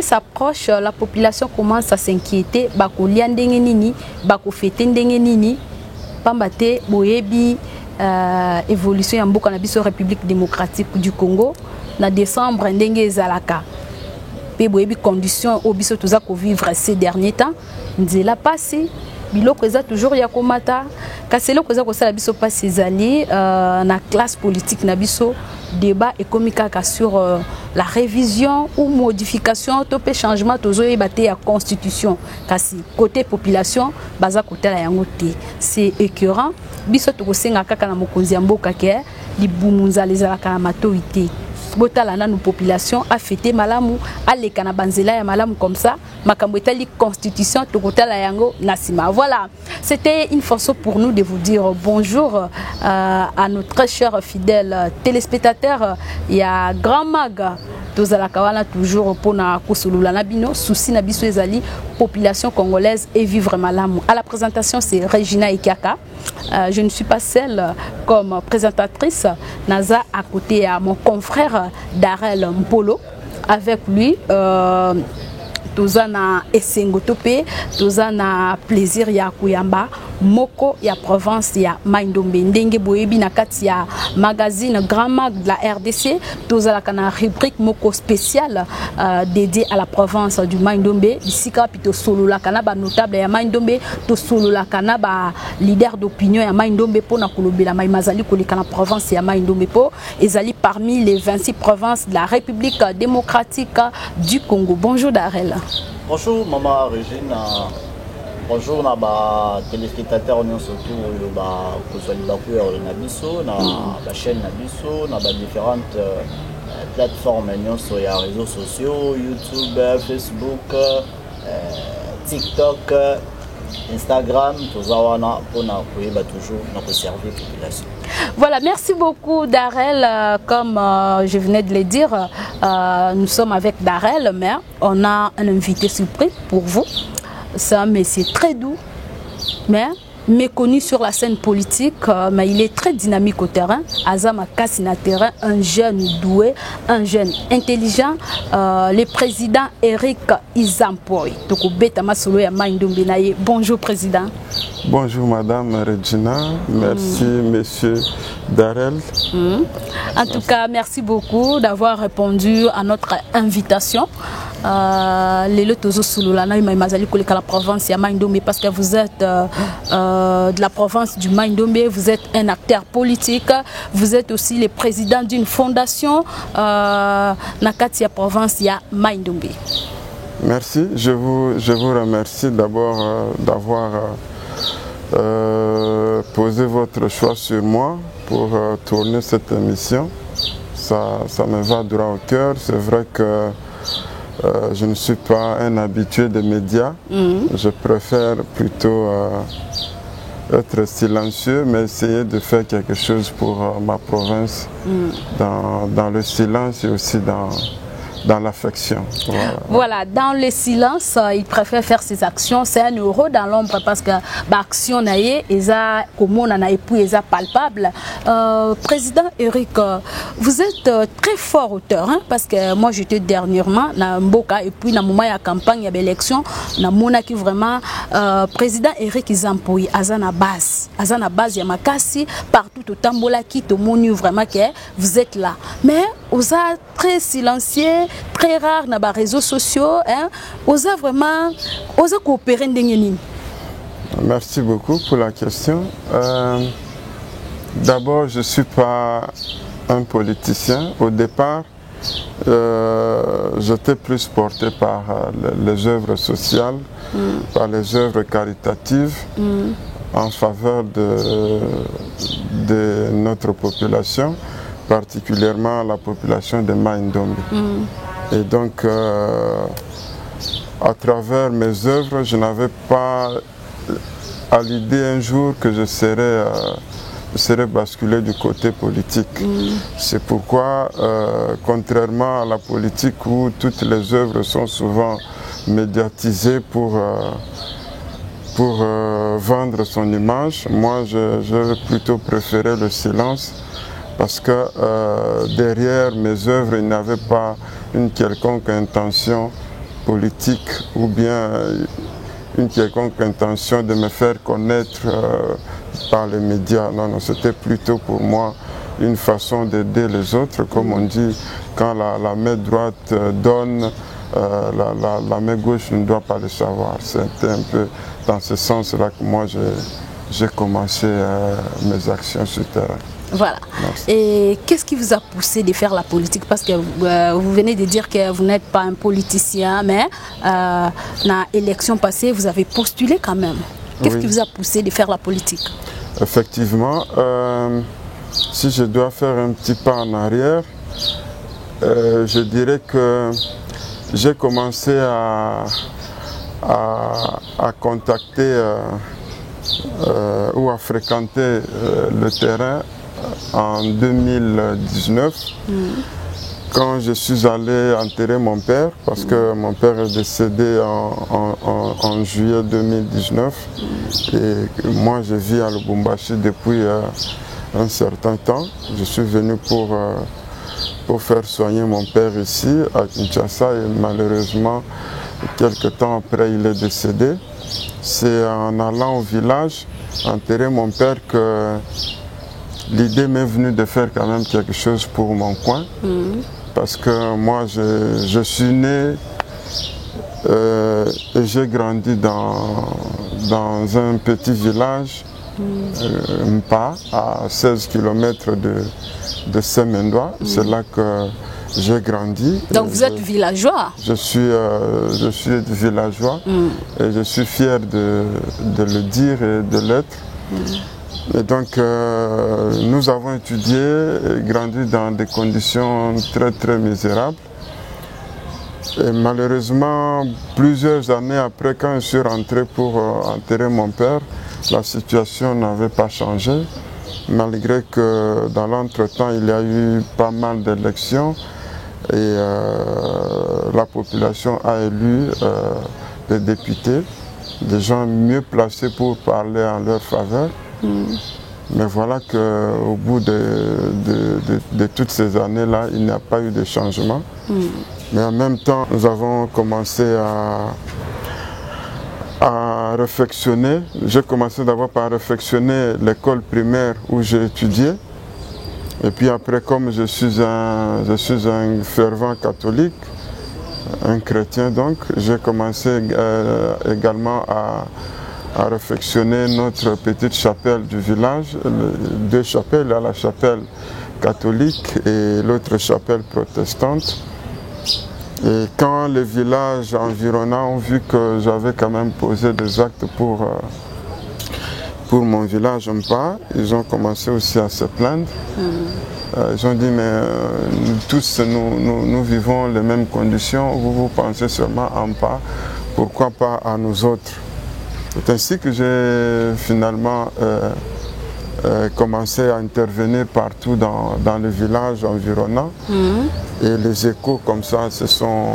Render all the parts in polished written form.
l'été s'approche, la population commence à s'inquiéter. Bakolia ndenge nini, bakofete ndenge nini, pambate boyebi évolution ya mboka na biso République démocratique du Congo na décembre ndenge ezalaka. Pe boyebi conditions au biso toza ko vivre ces derniers temps. Nzela passé biloko eza toujours ya komata kasi eloko eza kosala biso passe ezali na classe politique na biso débat économique sur la révision ou modification topé changement tozoyeba te ya constitution kasi côté population baza kotala yango te c'est écœurant biso tokosenga kaka na mokonzi ya mboka ke libumunza lezalaka na matoi te botala na nos population a fêté malamu aleka na banzela ya malamu comme ça makambo etali constitution tokotala yango nasima. Voilà, c'était une façon pour nous de vous dire bonjour à nos très chers fidèles téléspectateurs. Il y a Grand Mag tozalaka wana toujours pona kosolula na bino souci na biso ezali population congolaise et vivre malamu. À la présentation c'est Regina Ikiaka. Je ne suis pas seule comme présentatrice. Naza à côté à mon confrère Darel Mpolo. Avec lui, tozana esengo topé, tozana plaisir ya kuyamba moko ya province ya Maindombe ndenge boyebi na kati ya magazine Grand Mag de la RDC tozala kana rubrique moko spéciale dédiée à la province du Maindombe bisika pito solo la kana ba notable ya Maindombe to solo la kana ba leader d'opinion ya Maindombe pona kolobela mai mazali koleka na province ya Maindombe po ezali parmi les 26 provinces de la République démocratique du Congo. Bonjour Darel. Bonjour maman Régine. Bonjour na téléspectateurs surtout na chaîne Nabiso, na différentes plateformes sur les réseaux sociaux, YouTube, Facebook, TikTok, Instagram, tout ça pour toujours notre service population. Voilà, merci beaucoup Darel. Comme je venais de le dire, nous sommes avec Darel, mais on a un invité surpris pour vous. C'est un monsieur très doux, mais méconnu sur la scène politique, mais il est très dynamique au terrain. Azama Kassina terrain, un jeune doué, un jeune intelligent. Le président Eric Izampoy. Bonjour président. Bonjour madame Regina, merci monsieur Darel. En tout cas, merci beaucoup d'avoir répondu à notre invitation. Les Tozo Sululana, la province ya Maindombe, parce que vous êtes de la province du Maindombe, vous êtes un acteur politique, vous êtes aussi le président d'une fondation Nakatia province ya Maindombe. Merci, je vous remercie d'abord d'avoir posé votre choix sur moi pour tourner cette émission. Ça me va droit au cœur. C'est vrai que je ne suis pas un habitué des médias. Je préfère plutôt être silencieux, mais essayer de faire quelque chose pour ma province dans le silence et aussi dans l'affection. Voilà, dans le silence, il préfère faire ses actions. C'est un euro dans l'ombre parce que l'action est palpable. Président Eric, vous êtes très fort auteur, hein, parce que moi j'étais dernièrement dans Mboka et puis dans le moment de la campagne, il y avait l'élection, dans Mona qui vraiment président Eric Izampoy, Azana base, il y a Makassi, partout au Tambola qui te montre vraiment que vous êtes là. Mais vous êtes très silencieux, très rare dans les réseaux sociaux, hein, vous avez vraiment coopéré. Merci beaucoup pour la question. D'abord, je ne suis pas un politicien. Au départ, j'étais plus porté par les œuvres sociales, par les œuvres caritatives en faveur de notre population, particulièrement la population de Maindombe. Et donc, à travers mes œuvres, je n'avais pas à l'idée un jour que je serais basculé du côté politique. C'est pourquoi, contrairement à la politique où toutes les œuvres sont souvent médiatisées pour vendre son image, moi je plutôt préféré le silence parce que derrière mes œuvres, il n'y avait pas une quelconque intention politique ou bien une quelconque intention de me faire connaître par les médias. Non, non, c'était plutôt pour moi une façon d'aider les autres. Comme on dit, quand la main droite donne, la main gauche ne doit pas le savoir. C'était un peu dans ce sens-là que moi j'ai commencé mes actions sur le terrain. Voilà. Merci. Et qu'est-ce qui vous a poussé de faire la politique? Parce que vous venez de dire que vous n'êtes pas un politicien, mais dans l'élection passée, vous avez postulé quand même. Qu'est-ce qui vous a poussé de faire la politique? Effectivement, si je dois faire un petit pas en arrière, je dirais que j'ai commencé à contacter ou à fréquenter le terrain en 2019, quand je suis allé enterrer mon père, parce que mon père est décédé en juillet 2019, et moi je vis à Lubumbashi depuis un certain temps. Je suis venu pour faire soigner mon père ici à Kinshasa, et malheureusement, quelques temps après il est décédé. C'est en allant au village enterrer mon père que l'idée m'est venue de faire quand même quelque chose pour mon coin, parce que moi je suis né et j'ai grandi dans un petit village, Mpa, à 16 km de Semendwa. C'est là que j'ai grandi. Donc vous êtes villageois? Je suis villageois et je suis fier de le dire et de l'être. Et donc nous avons étudié et grandi dans des conditions très très misérables. Et malheureusement, plusieurs années après, quand je suis rentré pour enterrer mon père, la situation n'avait pas changé, malgré que dans l'entretemps, il y a eu pas mal d'élections et la population a élu des députés, des gens mieux placés pour parler en leur faveur. Mais voilà qu'au bout de toutes ces années-là, il n'y a pas eu de changement. Mais en même temps, nous avons commencé à réflexionner. J'ai commencé d'abord par réflexionner l'école primaire où j'ai étudié. Et puis après, comme je suis un fervent catholique, un chrétien donc, j'ai commencé également à réflexionner notre petite chapelle du village. Deux chapelles, il y a la chapelle catholique et l'autre chapelle protestante. Et quand les villages environnants ont vu que j'avais quand même posé des actes pour mon village Mpa, ils ont commencé aussi à se plaindre. Ils ont dit, mais nous tous, nous vivons les mêmes conditions, vous pensez seulement à Mpa, pourquoi pas à nous autres? C'est ainsi que j'ai finalement commencé à intervenir partout dans les villages environnants. Et les échos comme ça se sont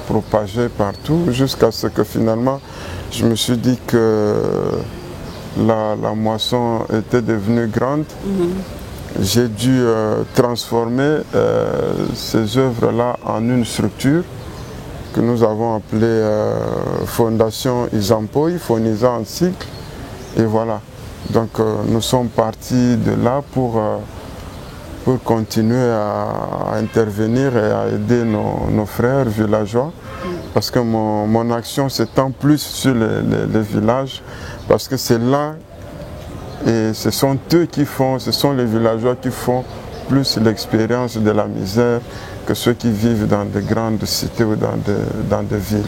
propagés partout jusqu'à ce que finalement je me suis dit que la moisson était devenue grande. J'ai dû transformer ces œuvres-là en une structure que nous avons appelée Fondation Isampoi, Fonisa en cycle. Et voilà. Donc nous sommes partis de là pour continuer à intervenir et à aider nos frères villageois. Parce que mon action s'étend plus sur les villages, parce que c'est là, et ce sont eux qui font, ce sont les villageois qui font plus l'expérience de la misère que ceux qui vivent dans de grandes cités ou dans des villes.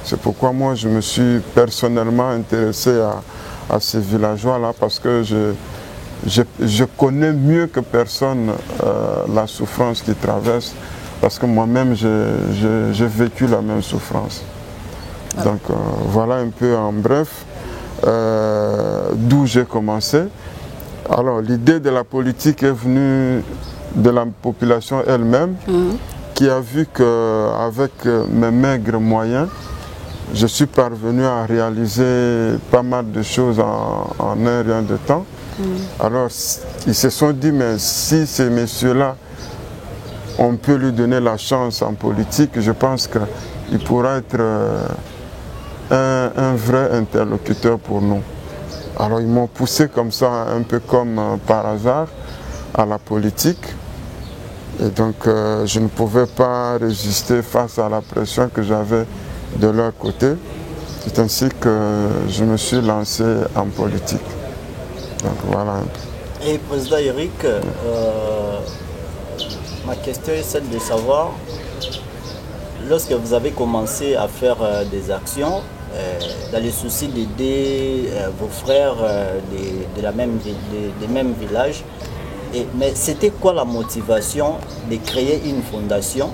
C'est pourquoi moi je me suis personnellement intéressé à ces villageois-là, parce que je connais mieux que personne la souffrance qu'ils traversent, parce que moi-même j'ai vécu la même souffrance. Donc voilà un peu en bref d'où j'ai commencé. Alors l'idée de la politique est venue de la population elle-même, qui a vu qu'avec mes maigres moyens, je suis parvenu à réaliser pas mal de choses en un rien de temps. Alors ils se sont dit, mais si ces messieurs-là, on peut lui donner la chance en politique, je pense il pourra être un vrai interlocuteur pour nous. Alors ils m'ont poussé comme ça, un peu comme par hasard, à la politique. Et donc je ne pouvais pas résister face à la pression que j'avais de leur côté. C'est ainsi que je me suis lancé en politique. Donc voilà. Et Président Eric, ma question est celle de savoir, lorsque vous avez commencé à faire des actions, dans le souci d'aider vos frères des mêmes villages, mais c'était quoi la motivation de créer une fondation,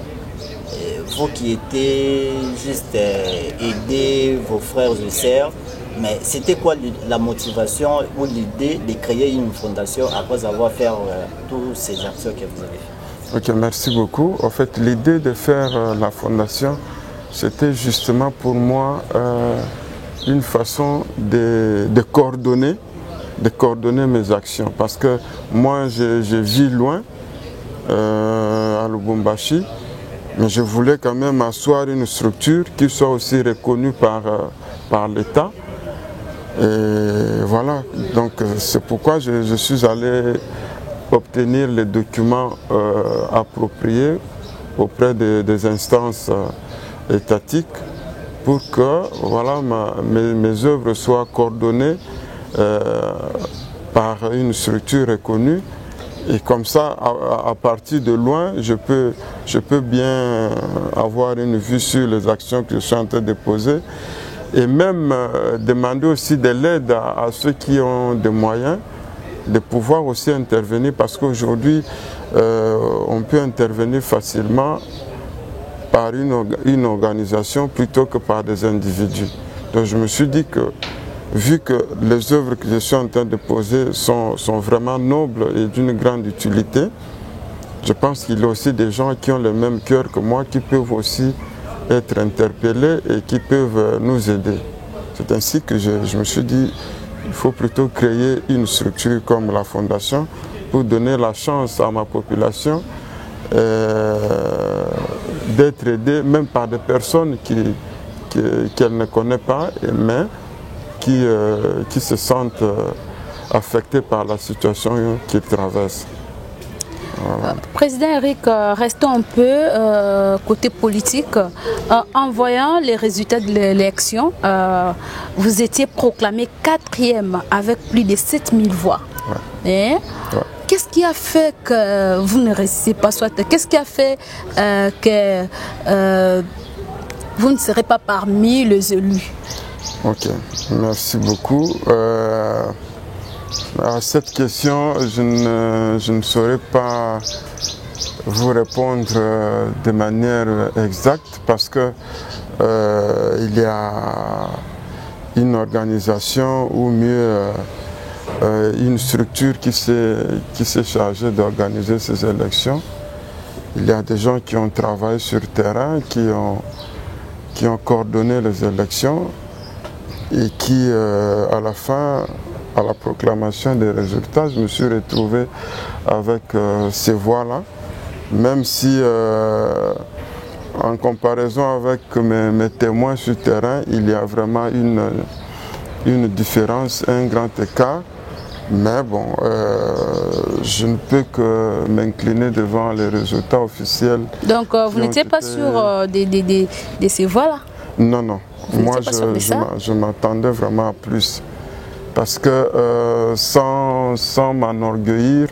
vous qui étiez juste aider vos frères et sœurs, mais c'était quoi la motivation ou l'idée de créer une fondation après avoir fait toutes ces actions que vous avez faites? Ok, merci beaucoup. En fait, l'idée de faire la fondation, c'était justement pour moi une façon de coordonner mes actions. Parce que moi, je vis loin, à Lubumbashi, mais je voulais quand même asseoir une structure qui soit aussi reconnue par l'État. Et voilà, donc c'est pourquoi je suis allé obtenir les documents appropriés auprès des instances étatiques pour que voilà, mes œuvres soient coordonnées par une structure reconnue. Et comme ça, à partir de loin, je peux bien avoir une vue sur les actions que je suis en train de poser et même demander aussi de l'aide à ceux qui ont des moyens de pouvoir aussi intervenir, parce qu'aujourd'hui, on peut intervenir facilement par une organisation plutôt que par des individus. Donc je me suis dit que, vu que les œuvres que je suis en train de poser sont vraiment nobles et d'une grande utilité, je pense qu'il y a aussi des gens qui ont le même cœur que moi, qui peuvent aussi être interpellés et qui peuvent nous aider. C'est ainsi que je me suis dit, il faut plutôt créer une structure comme la Fondation pour donner la chance à ma population d'être aidée, même par des personnes qu'elle ne connaît pas, mais qui se sentent affectés par la situation qu'ils traversent. Voilà. Président Eric, restons un peu côté politique. En voyant les résultats de l'élection, vous étiez proclamé 4e avec plus de 7000 voix. Ouais. Ouais. Qu'est-ce qui a fait que vous ne restez pas soit? Qu'est-ce qui a fait que vous ne serez pas parmi les élus? Ok, merci beaucoup. À cette question, je ne saurais pas vous répondre de manière exacte parce que il y a une organisation ou mieux une structure qui s'est chargée d'organiser ces élections. Il y a des gens qui ont travaillé sur le terrain, qui ont coordonné les élections et qui, à la fin, à la proclamation des résultats, je me suis retrouvé avec ces voix-là, même si en comparaison avec mes témoins sur le terrain, il y a vraiment une différence, un grand écart. Mais bon, je ne peux que m'incliner devant les résultats officiels. Donc vous n'étiez pas sûr de ces voix-là? Non, non. Moi, je m'attendais vraiment à plus. Parce que sans m'enorgueillir,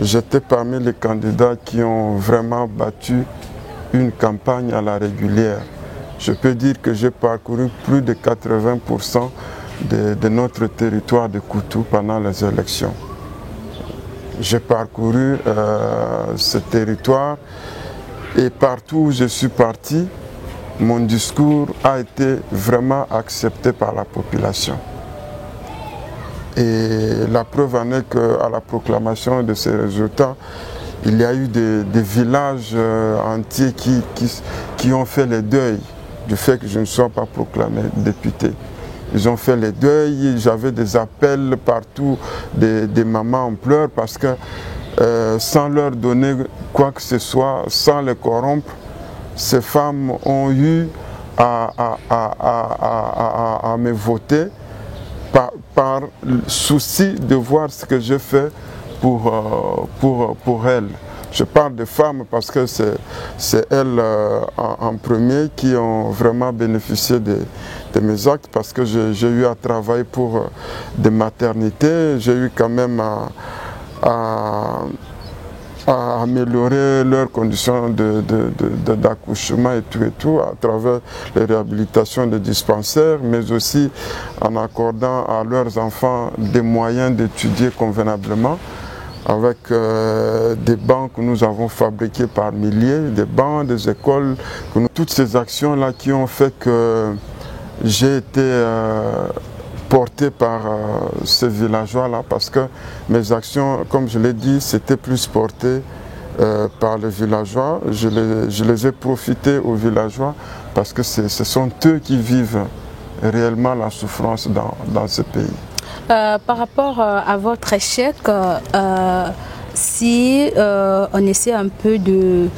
j'étais parmi les candidats qui ont vraiment battu une campagne à la régulière. Je peux dire que j'ai parcouru plus de 80% de notre territoire de Koutou pendant les élections. J'ai parcouru ce territoire et partout où je suis parti, mon discours a été vraiment accepté par la population. Et la preuve en est qu'à la proclamation de ces résultats, il y a eu des villages entiers qui ont fait le deuil du fait que je ne sois pas proclamé député. Ils ont fait le deuil, j'avais des appels partout, des mamans en pleurs parce que sans leur donner quoi que ce soit, sans les corrompre, ces femmes ont eu à me voter par souci de voir ce que je fais pour elles. Je parle de femmes parce que c'est elles en premier qui ont vraiment bénéficié de mes actes, parce que j'ai eu à travailler pour des maternités, j'ai eu quand même à améliorer leurs conditions d'accouchement et tout à travers les réhabilitations des dispensaires, mais aussi en accordant à leurs enfants des moyens d'étudier convenablement, avec des bancs que nous avons fabriqués par milliers, des bancs, des écoles, toutes ces actions-là qui ont fait que j'ai été porté par ces villageois-là, parce que mes actions, comme je l'ai dit, c'était plus porté par les villageois. Je les ai profités aux villageois parce que ce sont eux qui vivent réellement la souffrance dans ce pays. Par rapport à votre échec, si on essaie un peu de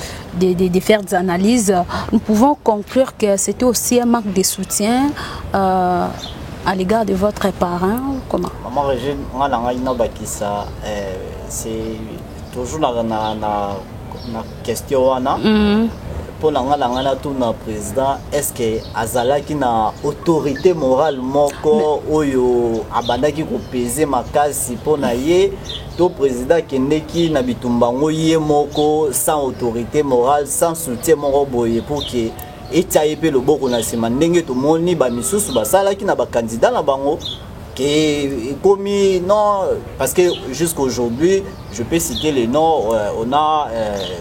faire des analyses, nous pouvons conclure que c'était aussi un manque de soutien à l'égard de votre parent. Comment? Maman Régine, c'est toujours la question. Pour le président, est-ce que azalaki na autorité morale moko oyo abandaki ko peser makasi pona ye to président kendeki na bitumbango ye moko sans autorité morale, sans soutien moko boye pour que etaye pe loboko na sima ndenge to moni ba misusu basalaki na ba candidat na bango que commis non, parce que jusqu'aujourd'hui je peux citer les noms. On a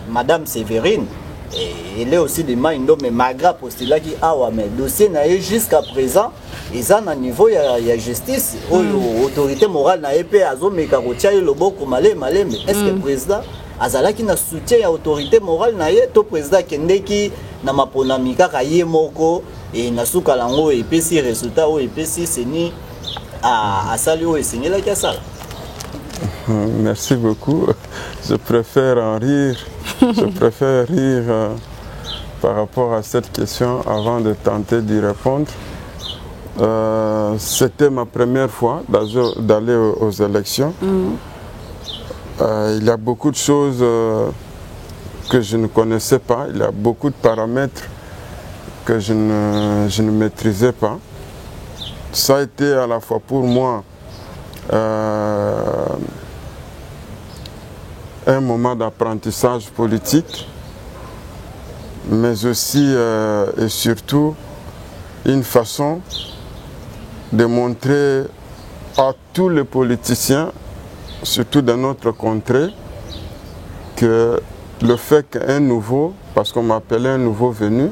Madame Sévérine. Et il est aussi des mains, mais malgré postulat qui a mais dossier n'a jusqu'à présent ils ont un niveau il y a justice autorité morale n'a épée azo mais karotia le boko malé mais est-ce que le président azala qui n'a soutien à autorité morale n'a to président kendeki na maponamika kaye moko et na suka lango et puis si résultat et puis si c'est ni à saluer et signer la cassale. Merci beaucoup. Je préfère en rire. Je préfère rire par rapport à cette question avant de tenter d'y répondre. C'était ma première fois d'aller aux élections. Il y a beaucoup de choses que je ne connaissais pas. Il y a beaucoup de paramètres que je ne maîtrisais pas. Ça a été à la fois pour moi un moment d'apprentissage politique, mais aussi et surtout une façon de montrer à tous les politiciens, surtout dans notre contrée, que le fait qu'un nouveau, parce qu'on m'appelait un nouveau venu,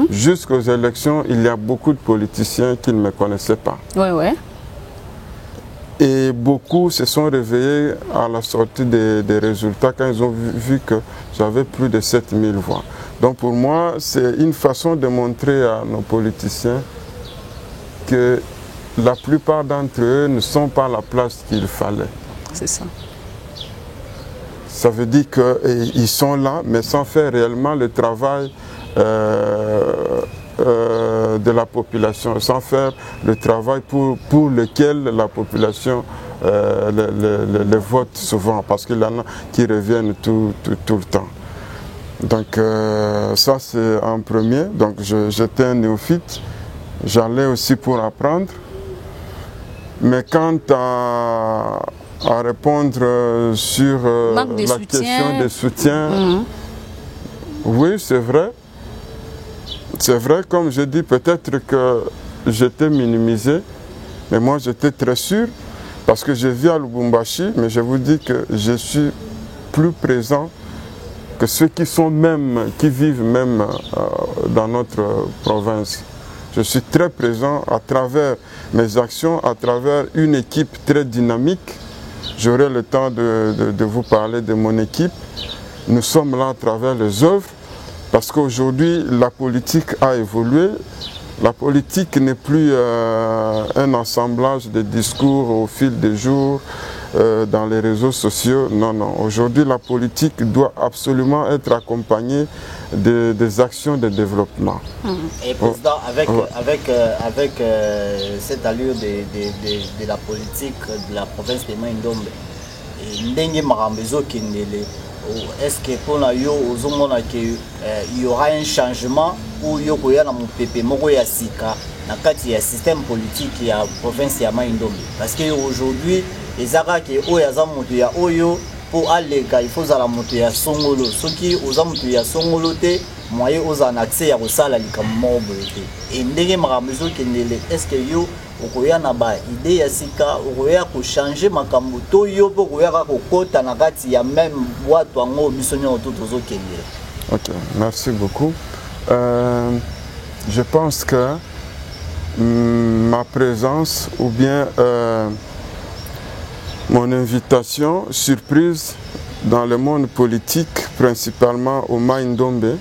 jusqu'aux élections, il y a beaucoup de politiciens qui ne me connaissaient pas. Ouais. Et beaucoup se sont réveillés à la sortie des résultats quand ils ont vu que j'avais plus de 7000 voix. Donc pour moi, c'est une façon de montrer à nos politiciens que la plupart d'entre eux ne sont pas à la place qu'il fallait. C'est ça. Ça veut dire qu'ils sont là, mais sans faire réellement le travail de la population, sans faire le travail pour lequel la population le vote souvent, parce qu'il y en a qui reviennent tout le temps. Donc ça c'est un premier. Donc j'étais un néophyte, j'allais aussi pour apprendre. Mais quant à répondre sur la question des soutiens, oui c'est vrai. C'est vrai, comme je dis, peut-être que j'étais minimisé, mais moi j'étais très sûr, parce que je vis à Lubumbashi, mais je vous dis que je suis plus présent que ceux qui vivent même dans notre province. Je suis très présent à travers mes actions, à travers une équipe très dynamique. J'aurai le temps de vous parler de mon équipe. Nous sommes là à travers les œuvres. Parce qu'aujourd'hui, la politique a évolué. La politique n'est plus un assemblage de discours au fil des jours, dans les réseaux sociaux. Non, non. Aujourd'hui, la politique doit absolument être accompagnée des actions de développement. Et président, avec cette allure de la politique de la province de Mai-Ndombe, est-ce que pour il y aura un changement ou il y aura un système politique de la province de Mai-Ndombe? Parce qu'aujourd'hui, les Arabes qui ont pour aller, il faut la moto à Songolo. Ceux qui ont moto à Songolo, moyen aux en accès à Rosala comme mobile. Et est-ce que yo okoya na ba idée ya sika okoya ko changer makambo to yo pour okoya ko kota na kati ya même watu ngo bisonyo to tozokende? Ok, merci beaucoup. Je pense que ma présence ou bien mon invitation surprise dans le monde politique, principalement au Mai-Ndombe,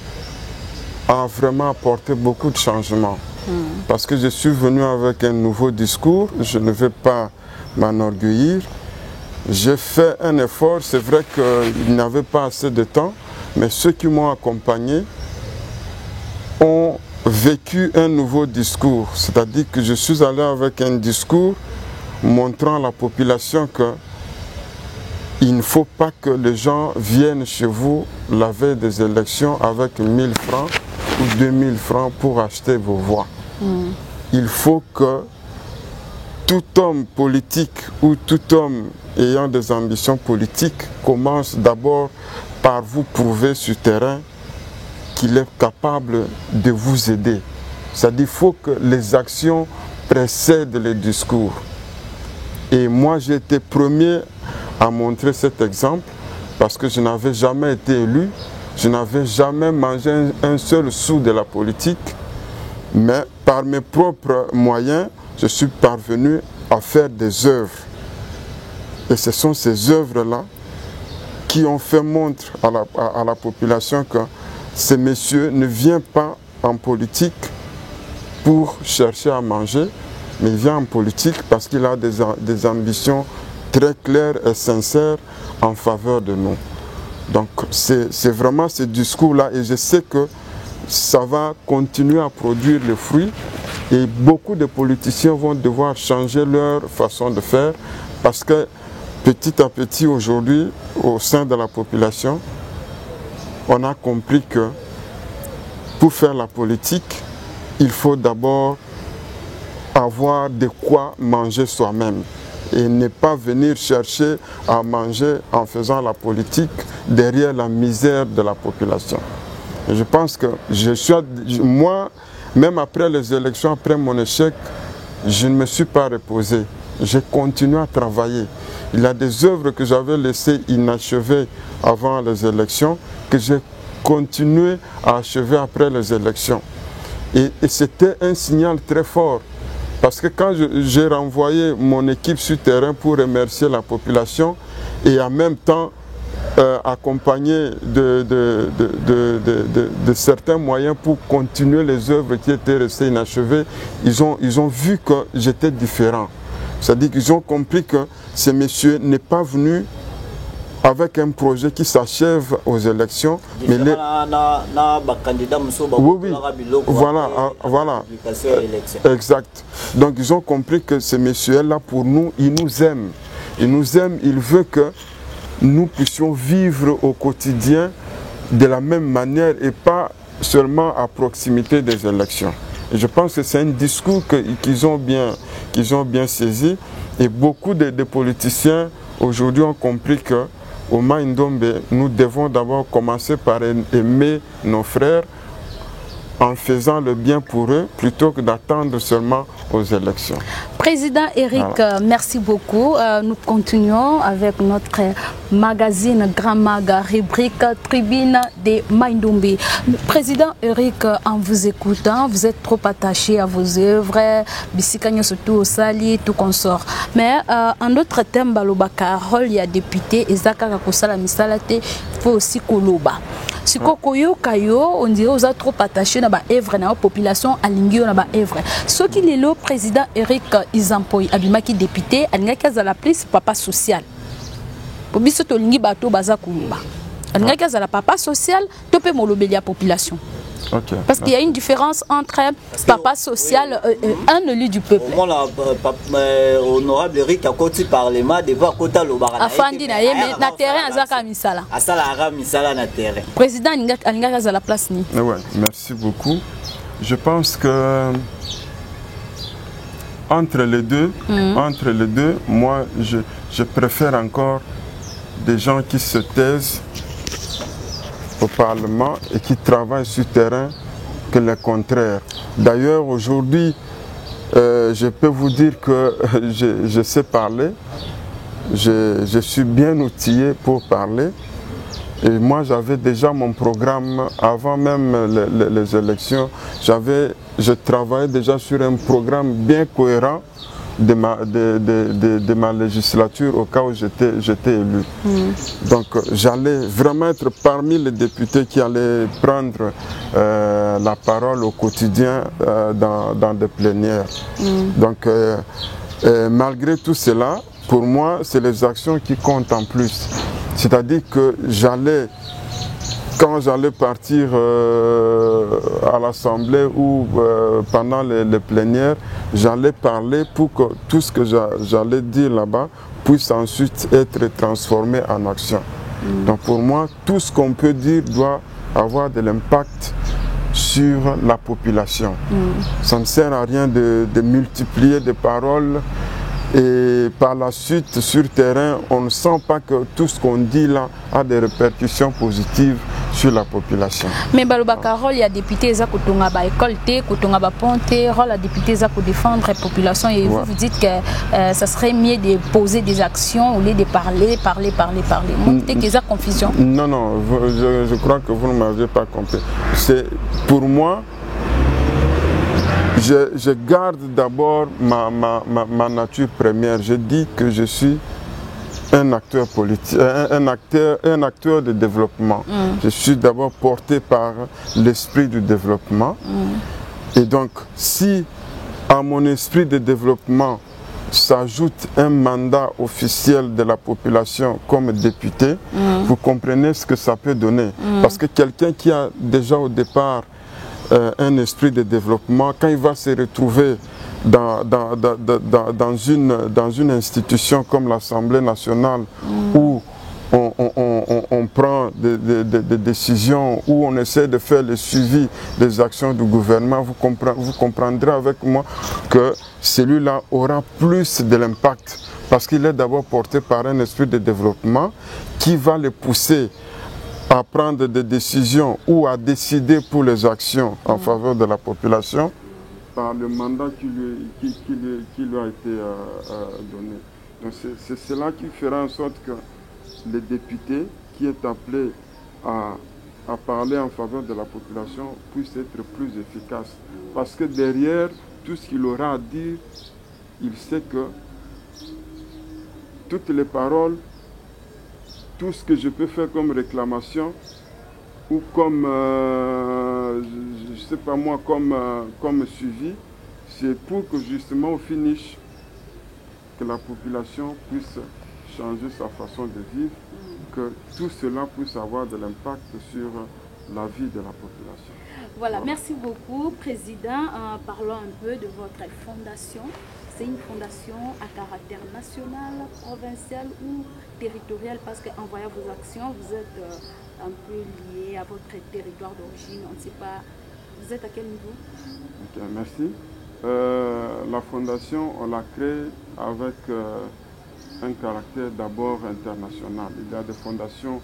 a vraiment apporté beaucoup de changements. Parce que je suis venu avec un nouveau discours, je ne vais pas m'enorgueillir. J'ai fait un effort, c'est vrai qu'il n'y avait pas assez de temps, mais ceux qui m'ont accompagné ont vécu un nouveau discours. C'est-à-dire que je suis allé avec un discours montrant à la population que il ne faut pas que les gens viennent chez vous la veille des élections avec 1000 francs ou 2000 francs pour acheter vos voix. Il faut que tout homme politique ou tout homme ayant des ambitions politiques commence d'abord par vous prouver sur terrain qu'il est capable de vous aider. C'est-à-dire qu'il faut que les actions précèdent les discours. Et moi, j'ai été premier à montrer cet exemple parce que je n'avais jamais été élu, je n'avais jamais mangé un seul sou de la politique, mais par mes propres moyens, je suis parvenu à faire des œuvres. Et ce sont ces œuvres-là qui ont fait montre à la population que ces messieurs ne viennent pas en politique pour chercher à manger, mais il vient en politique parce qu'il a des ambitions très claires et sincères en faveur de nous. Donc c'est vraiment ce discours-là et je sais que ça va continuer à produire les fruits et beaucoup de politiciens vont devoir changer leur façon de faire parce que petit à petit aujourd'hui, au sein de la population, on a compris que pour faire la politique, il faut d'abord avoir de quoi manger soi-même et ne pas venir chercher à manger en faisant la politique derrière la misère de la population. Et je pense que moi, même après les élections, après mon échec, je ne me suis pas reposé. J'ai continué à travailler. Il y a des œuvres que j'avais laissées inachevées avant les élections que j'ai continué à achever après les élections. Et c'était un signal très fort. Parce que quand j'ai renvoyé mon équipe sur terrain pour remercier la population et en même temps accompagné de certains moyens pour continuer les œuvres qui étaient restées inachevées, ils ont vu que j'étais différent. C'est-à-dire qu'ils ont compris que ces messieurs n'est pas venu avec un projet qui s'achève aux élections. Mais les... Oui, voilà. Exact. Donc ils ont compris que ces messieurs-là, pour nous, ils nous aiment. Ils nous aiment, ils veulent que nous puissions vivre au quotidien de la même manière et pas seulement à proximité des élections. Et je pense que c'est un discours qu'ils ont bien saisi et beaucoup de politiciens aujourd'hui ont compris que au Mai-Ndombe, nous devons d'abord commencer par aimer nos frères en faisant le bien pour eux plutôt que d'attendre seulement aux élections. Président Eric, voilà. Merci beaucoup. Nous continuons avec notre magazine Grand Maga, rubrique Tribune de Mai-Ndombe. Président Eric, en vous écoutant, vous êtes trop attaché à vos œuvres, Bissikagno surtout au Sali, tout consort. Mais en d'autres termes, Balobaka, rôle, il y a député, Ezaka Kakosala Misalate, il faut aussi Koloba. Si Kokoyo Kayo, on dirait aux autres trop attachés à la œuvre, à la population, à l'ingio, à la œuvre. Ce qui est le président Eric Izampoy, Abimaki député, à l'ingaka à la police, papa social. pour biso to lingi bato baza kuluba alingaki azala papa social to pe molobeli ya population. Okay. Parce qu'il y a une différence entre papa social et un élu du peuple. Au moins, honorable Eric a côté parlement devant côté l'obara. Afandi na yeme na terrain azaka misala. Asala ara misala na terrain. Président alingaki azala place ni. Ouais, merci beaucoup. Je pense que entre les deux, moi je préfère encore des gens qui se taisent au Parlement et qui travaillent sur le terrain que le contraire. D'ailleurs, aujourd'hui, je peux vous dire que je sais parler, je suis bien outillé pour parler. Et moi, j'avais déjà mon programme avant même les élections. Je travaillais déjà sur un programme bien cohérent de ma législature au cas où j'étais élu. Donc j'allais vraiment être parmi les députés qui allaient prendre la parole au quotidien dans des plénières. Donc malgré tout cela, pour moi, c'est les actions qui comptent en plus. C'est-à-dire que quand j'allais partir à l'Assemblée ou pendant les plénières, j'allais parler pour que tout ce que j'allais dire là-bas puisse ensuite être transformé en action. Donc pour moi, tout ce qu'on peut dire doit avoir de l'impact sur la population. Ça ne sert à rien de multiplier des paroles. Et par la suite, sur le terrain, on ne sent pas que tout ce qu'on dit là a des répercussions positives sur la population. Mais Balobaka, rôle, il y a des députés qui ont école, qui ont ponté, rôle, il y a des députés qui ont défendre la population. Et vous dites que ça serait mieux de poser des actions au lieu de parler. Montez qu'il y a confusion. Non, je crois que vous ne m'avez pas compris. Pour moi, je garde d'abord ma nature première. Je dis que je suis un acteur politique, un acteur de développement. Je suis d'abord porté par l'esprit du développement. Et donc, si à mon esprit de développement s'ajoute un mandat officiel de la population comme député, vous comprenez ce que ça peut donner. Parce que quelqu'un qui a déjà au départ un esprit de développement, quand il va se retrouver dans une institution comme l'Assemblée nationale où on prend des décisions, où on essaie de faire le suivi des actions du gouvernement, vous comprendrez avec moi que celui-là aura plus de l'impact parce qu'il est d'abord porté par un esprit de développement qui va le pousser à prendre des décisions ou à décider pour les actions en faveur de la population par le mandat qui lui a été donné. Donc c'est cela qui fera en sorte que le député qui est appelé à parler en faveur de la population puisse être plus efficace. Parce que derrière tout ce qu'il aura à dire, il sait que toutes les paroles, tout ce que je peux faire comme réclamation ou comme, je sais pas moi, comme suivi, c'est pour que justement au finish, que la population puisse changer sa façon de vivre, que tout cela puisse avoir de l'impact sur la vie de la population. Voilà, merci beaucoup, Président. Parlons un peu de votre fondation. C'est une fondation à caractère national, provincial ou territorial, parce qu'en voyant vos actions, vous êtes un peu lié à votre territoire d'origine. On ne sait pas, vous êtes à quel niveau? Okay, merci. La fondation, on l'a créée avec un caractère d'abord international. Il y a des fondations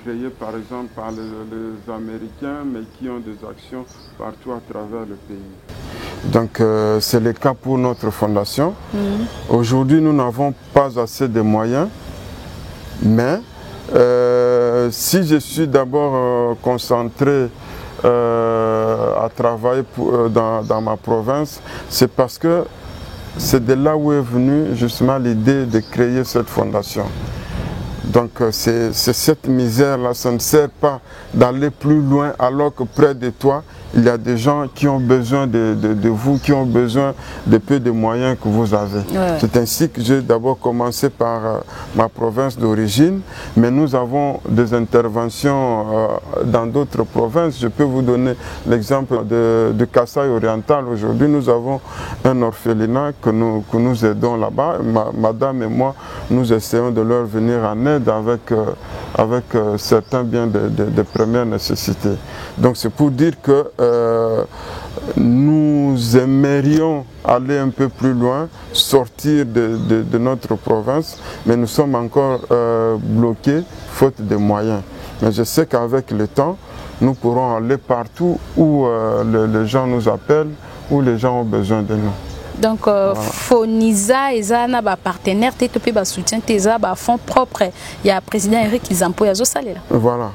créées par exemple par les Américains, mais qui ont des actions partout à travers le pays. Donc c'est le cas pour notre fondation. Aujourd'hui, nous n'avons pas assez de moyens, mais si je suis d'abord concentré à travailler dans ma province, c'est parce que c'est de là où est venue justement l'idée de créer cette fondation. Donc c'est cette misère-là, ça ne sert pas d'aller plus loin alors que près de toi, il y a des gens qui ont besoin de vous, qui ont besoin de peu de moyens que vous avez. Ouais. C'est ainsi que j'ai d'abord commencé par ma province d'origine, mais nous avons des interventions dans d'autres provinces. Je peux vous donner l'exemple de Kasaï oriental. Aujourd'hui, nous avons un orphelinat que nous aidons là-bas. Madame et moi, nous essayons de leur venir en aide avec certains biens de première nécessité. Donc c'est pour dire que nous aimerions aller un peu plus loin, sortir de notre province, mais nous sommes encore bloqués faute de moyens. Mais je sais qu'avec le temps, nous pourrons aller partout où les gens nous appellent, où les gens ont besoin de nous. Donc, Fonisa et Zana, partenaire, soutien, fonds propres. Il y a le président Eric Izampo, voilà.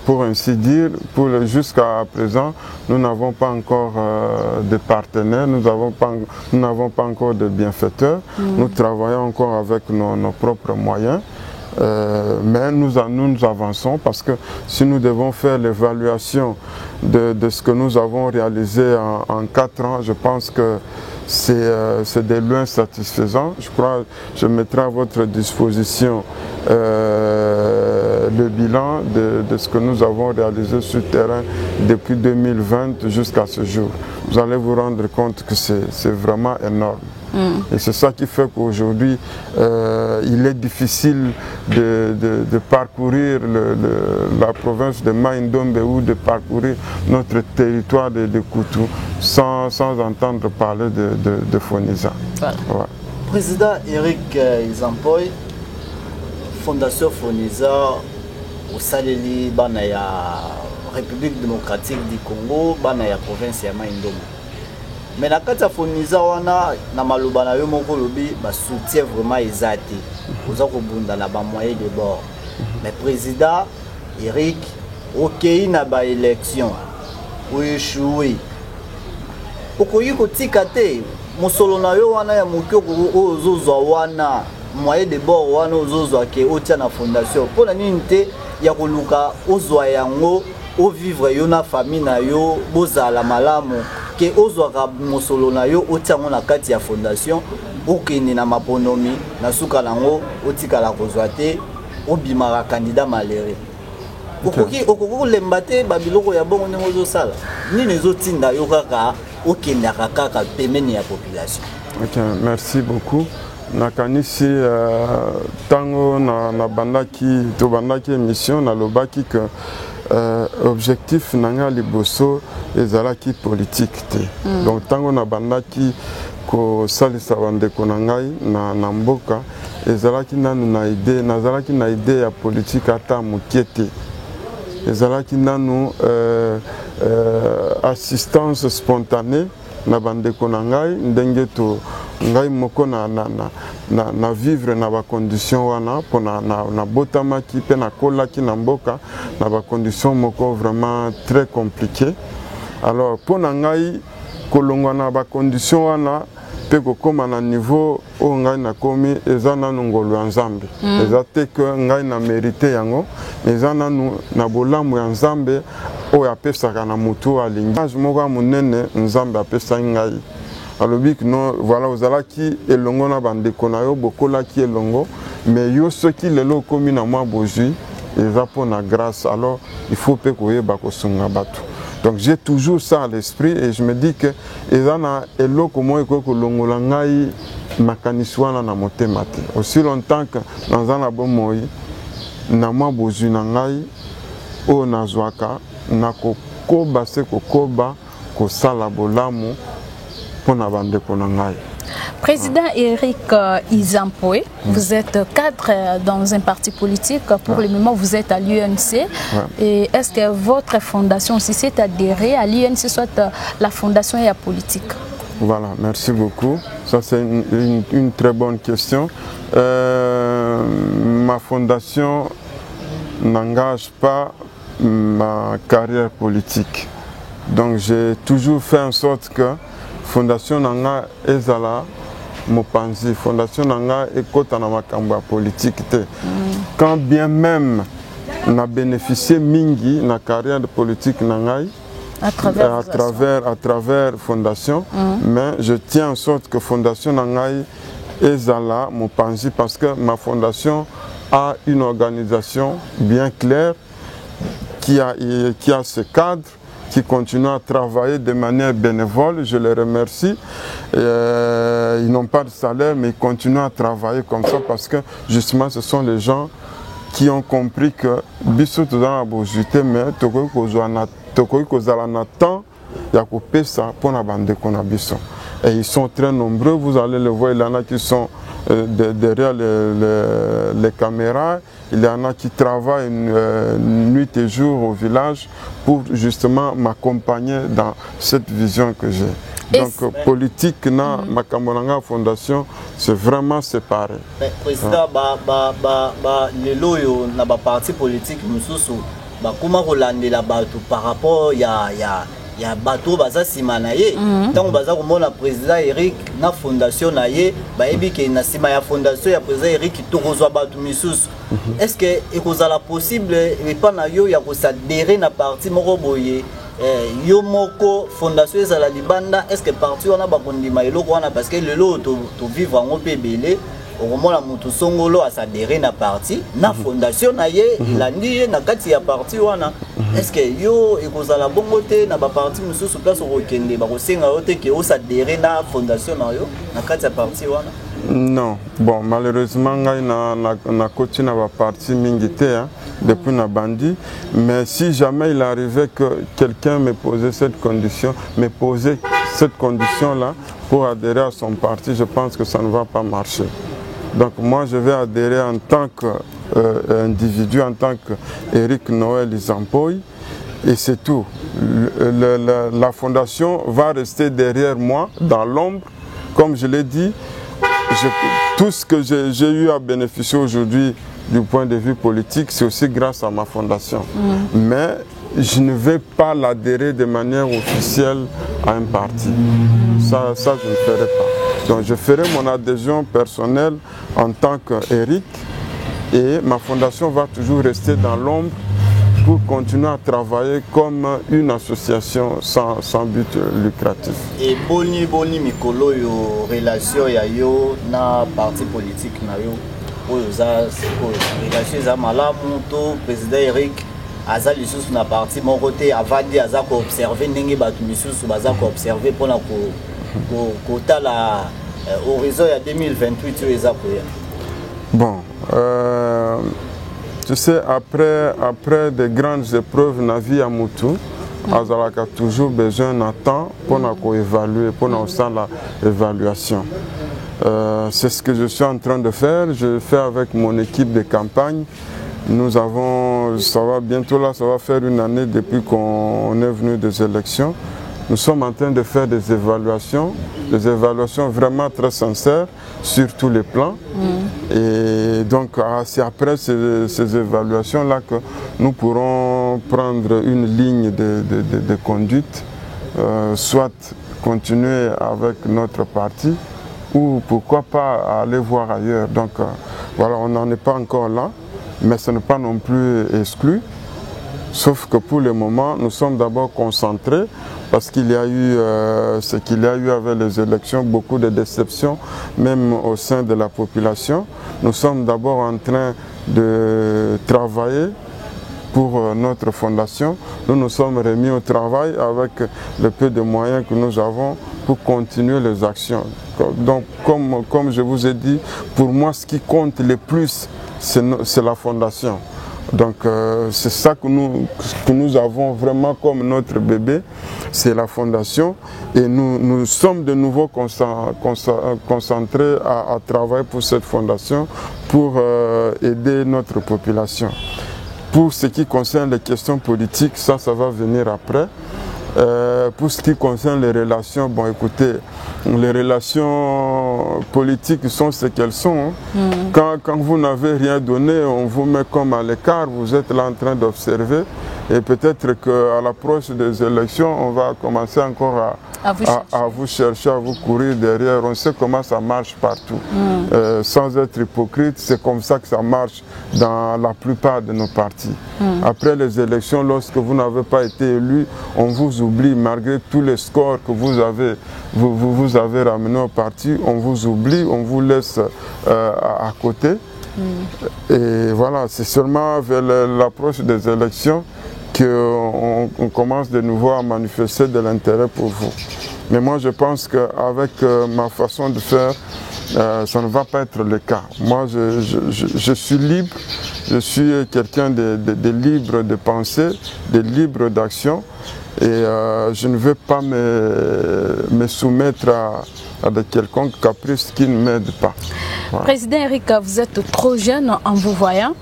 Pour ainsi dire, jusqu'à présent, nous n'avons pas encore de partenaires, nous n'avons pas encore de bienfaiteurs. Nous travaillons encore avec nos propres moyens. Mais nous avançons parce que si nous devons faire l'évaluation de ce que nous avons réalisé en 4 ans, je pense que c'est de loin satisfaisant. Je crois que je mettrai à votre disposition le bilan de ce que nous avons réalisé sur le terrain depuis 2020 jusqu'à ce jour. Vous allez vous rendre compte que c'est vraiment énorme. Et c'est ça qui fait qu'aujourd'hui, il est difficile de parcourir la province de Mai-Ndombe ou de parcourir notre territoire de Koutou sans entendre parler de Fonisa. Voilà. Ouais. Président Eric Izampo, Fondation Fonisa, au Saleli, Banaya République démocratique du Congo, Banaya province de Mai-Ndombe. Mais na kati ya Fonisa wana na maloba na yo moko lobi ba soutien vraiment ezati oza ko bunda na ba moyen de bord. Mais président Eric okei na ba élection o échoué. Okoyi ko tikate musolo na yo wana ya mokoko ozozwa wana moyen de bord wana ozozwa ke otia na fondation pona nini te ya koluka ozwa yango o vivre yo na famille na yo bozala malamu ke ozwaka mosolo na yo otiango na kati ya fondation okende na maponomi na suka nango otikala kozwa te obimaka candidat malheureux okoki kolemba te babiloko ya bongo ndenge ozosala nini ezotinda yo kaka okendaka kaka pembeni ya population. Ok, merci beaucoup. Nakanisi tango na bandaki émission na lobaki que objectif nanga liboso ezalaki politique te. Donc tango na bandaki ko salisa bandeko na ngai na mboka ezalaki nanu nazalaki na idée ya politique ata mokie te. Ezalaki nanu assistance spontanée na bandeko na ngai ndenge to ngai moko na vivre na ba condition wana pona na botamaki pe na kolaki na mboka na ba condition moko vraiment très compliqué. Alors pona ngai kolongwa na ba condition wana pe kokoma na niveau o ngai na komi eza nanu ngolo ya Nzambe. Eza te que ngai na mérité yango eza nanu na bolamu ya Nzambe o apesaka na mutu alingi moko munene Nzambe apesa ngai. alobi no voilà ozalaki elongo na bandeko na yo bokolaki elongo mais yo soki lelo komi na mwa bozwi eza pona grâce, alors il faut pe koyeba kosunga bato. Donc j'ai toujours ça à l'esprit et je me dis que ezana eloko mo ekoko longola ngai makanisi wana na motema te. Aussi longtemps que nazana bomoi na mwa bozwi na ngai o nazwaka na kokoba se kokoba kosala bolamu pona bandeko na ngai. Président Eric Izampo, vous êtes cadre dans un parti politique. Pour le moment, vous êtes à l'UNC. Et est-ce que votre fondation aussi s'est adhérée à l'UNC, soit la fondation et la politique? Voilà, merci beaucoup. Ça, c'est une très bonne question. Ma fondation n'engage pas ma carrière politique. Donc, j'ai toujours fait en sorte que Fondation Nanga Ezala Mopanzi, Fondation Nanga Ekota na makambo politique te. Quand bien même n'a bénéficié mingi na carrière de politique nangai, à travers Fondation. Mais je tiens en sorte que Fondation Nangaï est là, mon panzi, parce que ma fondation a une organisation bien claire qui a ce cadre, qui continue à travailler de manière bénévole. Je les remercie. Ils n'ont pas de salaire, mais ils continuent à travailler comme ça parce que justement ce sont les gens qui ont compris que biso dans la bojité, mais tokoi kozala na temps ya kopesa pour na bande konabiso. Et ils sont très nombreux, vous allez le voir, il y en a qui sont derrière les caméras, il y en a qui travaillent nuit et jour au village pour justement m'accompagner dans cette vision que j'ai. Donc politique, ma Kambonanga Fondation, c'est vraiment séparé. Président, les loyaux, na parti politique, comment Rolande la par rapport il y a bateau baza simanaye tant baza comme la président Eric na fondation naye ba ebike na sima ya fondation ya président Eric tokozwa bateau misusu est-ce que ekozala possible et pas na yo ya ko s'adhérer na parti moko boye yo moko fondation ezala libanda est-ce que parti wana ba kondima eloko wana parce que le lot to vivre en opébélé au moment la mutu songolo a s'adhérer na parti na fondation naye landi na kati ya parti wana est-ce que yo ekozala bongo te na ba parti mususu place okende ba kosenga yo te ke o s'adhérer na fondation na yo na kati ya parti wana? Non, bon malheureusement ngai na koti na ba parti mingi te depuis na bandi, mais si jamais il arrivait que quelqu'un me posait cette condition là pour adhérer à son parti, je pense que ça ne va pas marcher. Donc moi je vais adhérer en tant qu'individu, en tant qu'Éric Noël Izampoy, et c'est tout. La fondation va rester derrière moi dans l'ombre. Comme je l'ai dit, tout ce que j'ai eu à bénéficier aujourd'hui du point de vue politique, c'est aussi grâce à ma fondation. Mais je ne vais pas l'adhérer de manière officielle à un parti. Ça je ne ferai pas. Donc je ferai mon adhésion personnelle en tant qu'Éric et ma fondation va toujours rester dans l'ombre pour continuer à travailler comme une association sans but lucratif. Et boni mikolo yo relation ya yo na parti politique na yo relation za malamu to président Eric aza lisusu na parti mon côté avandi aza ko observer ndenge batu misusu baza ko observer pona ko tala horizon ya 2028 eza ko ya. Bon, tu sais, après de grandes épreuves na vie à Moutou, azalaka toujours besoin d'un temps pour évaluer, pour l'évaluation. C'est ce que je suis en train de faire. Je fais avec mon équipe de campagne. Nous avons, ça va bientôt là, ça va faire une année depuis qu'on est venu des élections. Nous sommes en train de faire des évaluations vraiment très sincères sur tous les plans. Et donc, c'est après ces évaluations-là que nous pourrons prendre une ligne de conduite, soit continuer avec notre parti, ou pourquoi pas aller voir ailleurs. Donc, voilà, on n'en est pas encore là, mais ce n'est pas non plus exclu. Sauf que pour le moment, nous sommes d'abord concentrés parce qu'il y a eu ce qu'il y a eu avec les élections, beaucoup de déceptions, même au sein de la population. Nous sommes d'abord en train de travailler pour notre fondation. Nous nous sommes remis au travail avec le peu de moyens que nous avons pour continuer les actions. Donc, comme je vous ai dit, pour moi, ce qui compte le plus, c'est la fondation. Donc c'est ça que nous avons vraiment comme notre bébé, c'est la fondation. Et nous sommes de nouveau concentrés à travailler pour cette fondation, pour aider notre population. Pour ce qui concerne les questions politiques, ça va venir après. Pour ce qui concerne les relations, bon écoutez, les relations politiques sont ce qu'elles sont. Quand vous n'avez rien donné, on vous met comme à l'écart, vous êtes là en train d'observer Et peut-être qu'à l'approche des élections, on va commencer encore à vous chercher, à vous courir derrière. On sait comment ça marche partout. Sans être hypocrite, c'est comme ça que ça marche dans la plupart de nos partis. Après les élections, lorsque vous n'avez pas été élu, on vous oublie malgré tous les scores que vous avez ramenés au parti. On vous oublie, on vous laisse à côté. Et voilà, c'est seulement vers l'approche des élections qu'on commence de nouveau à manifester de l'intérêt pour vous. Mais moi, je pense qu'avec ma façon de faire, ça ne va pas être le cas. Moi, je suis libre, je suis quelqu'un de libre de penser, de libre d'action, et je ne veux pas me soumettre à de quelconque caprice qui ne m'aide pas. Voilà. Président Eric, vous êtes trop jeune en vous voyant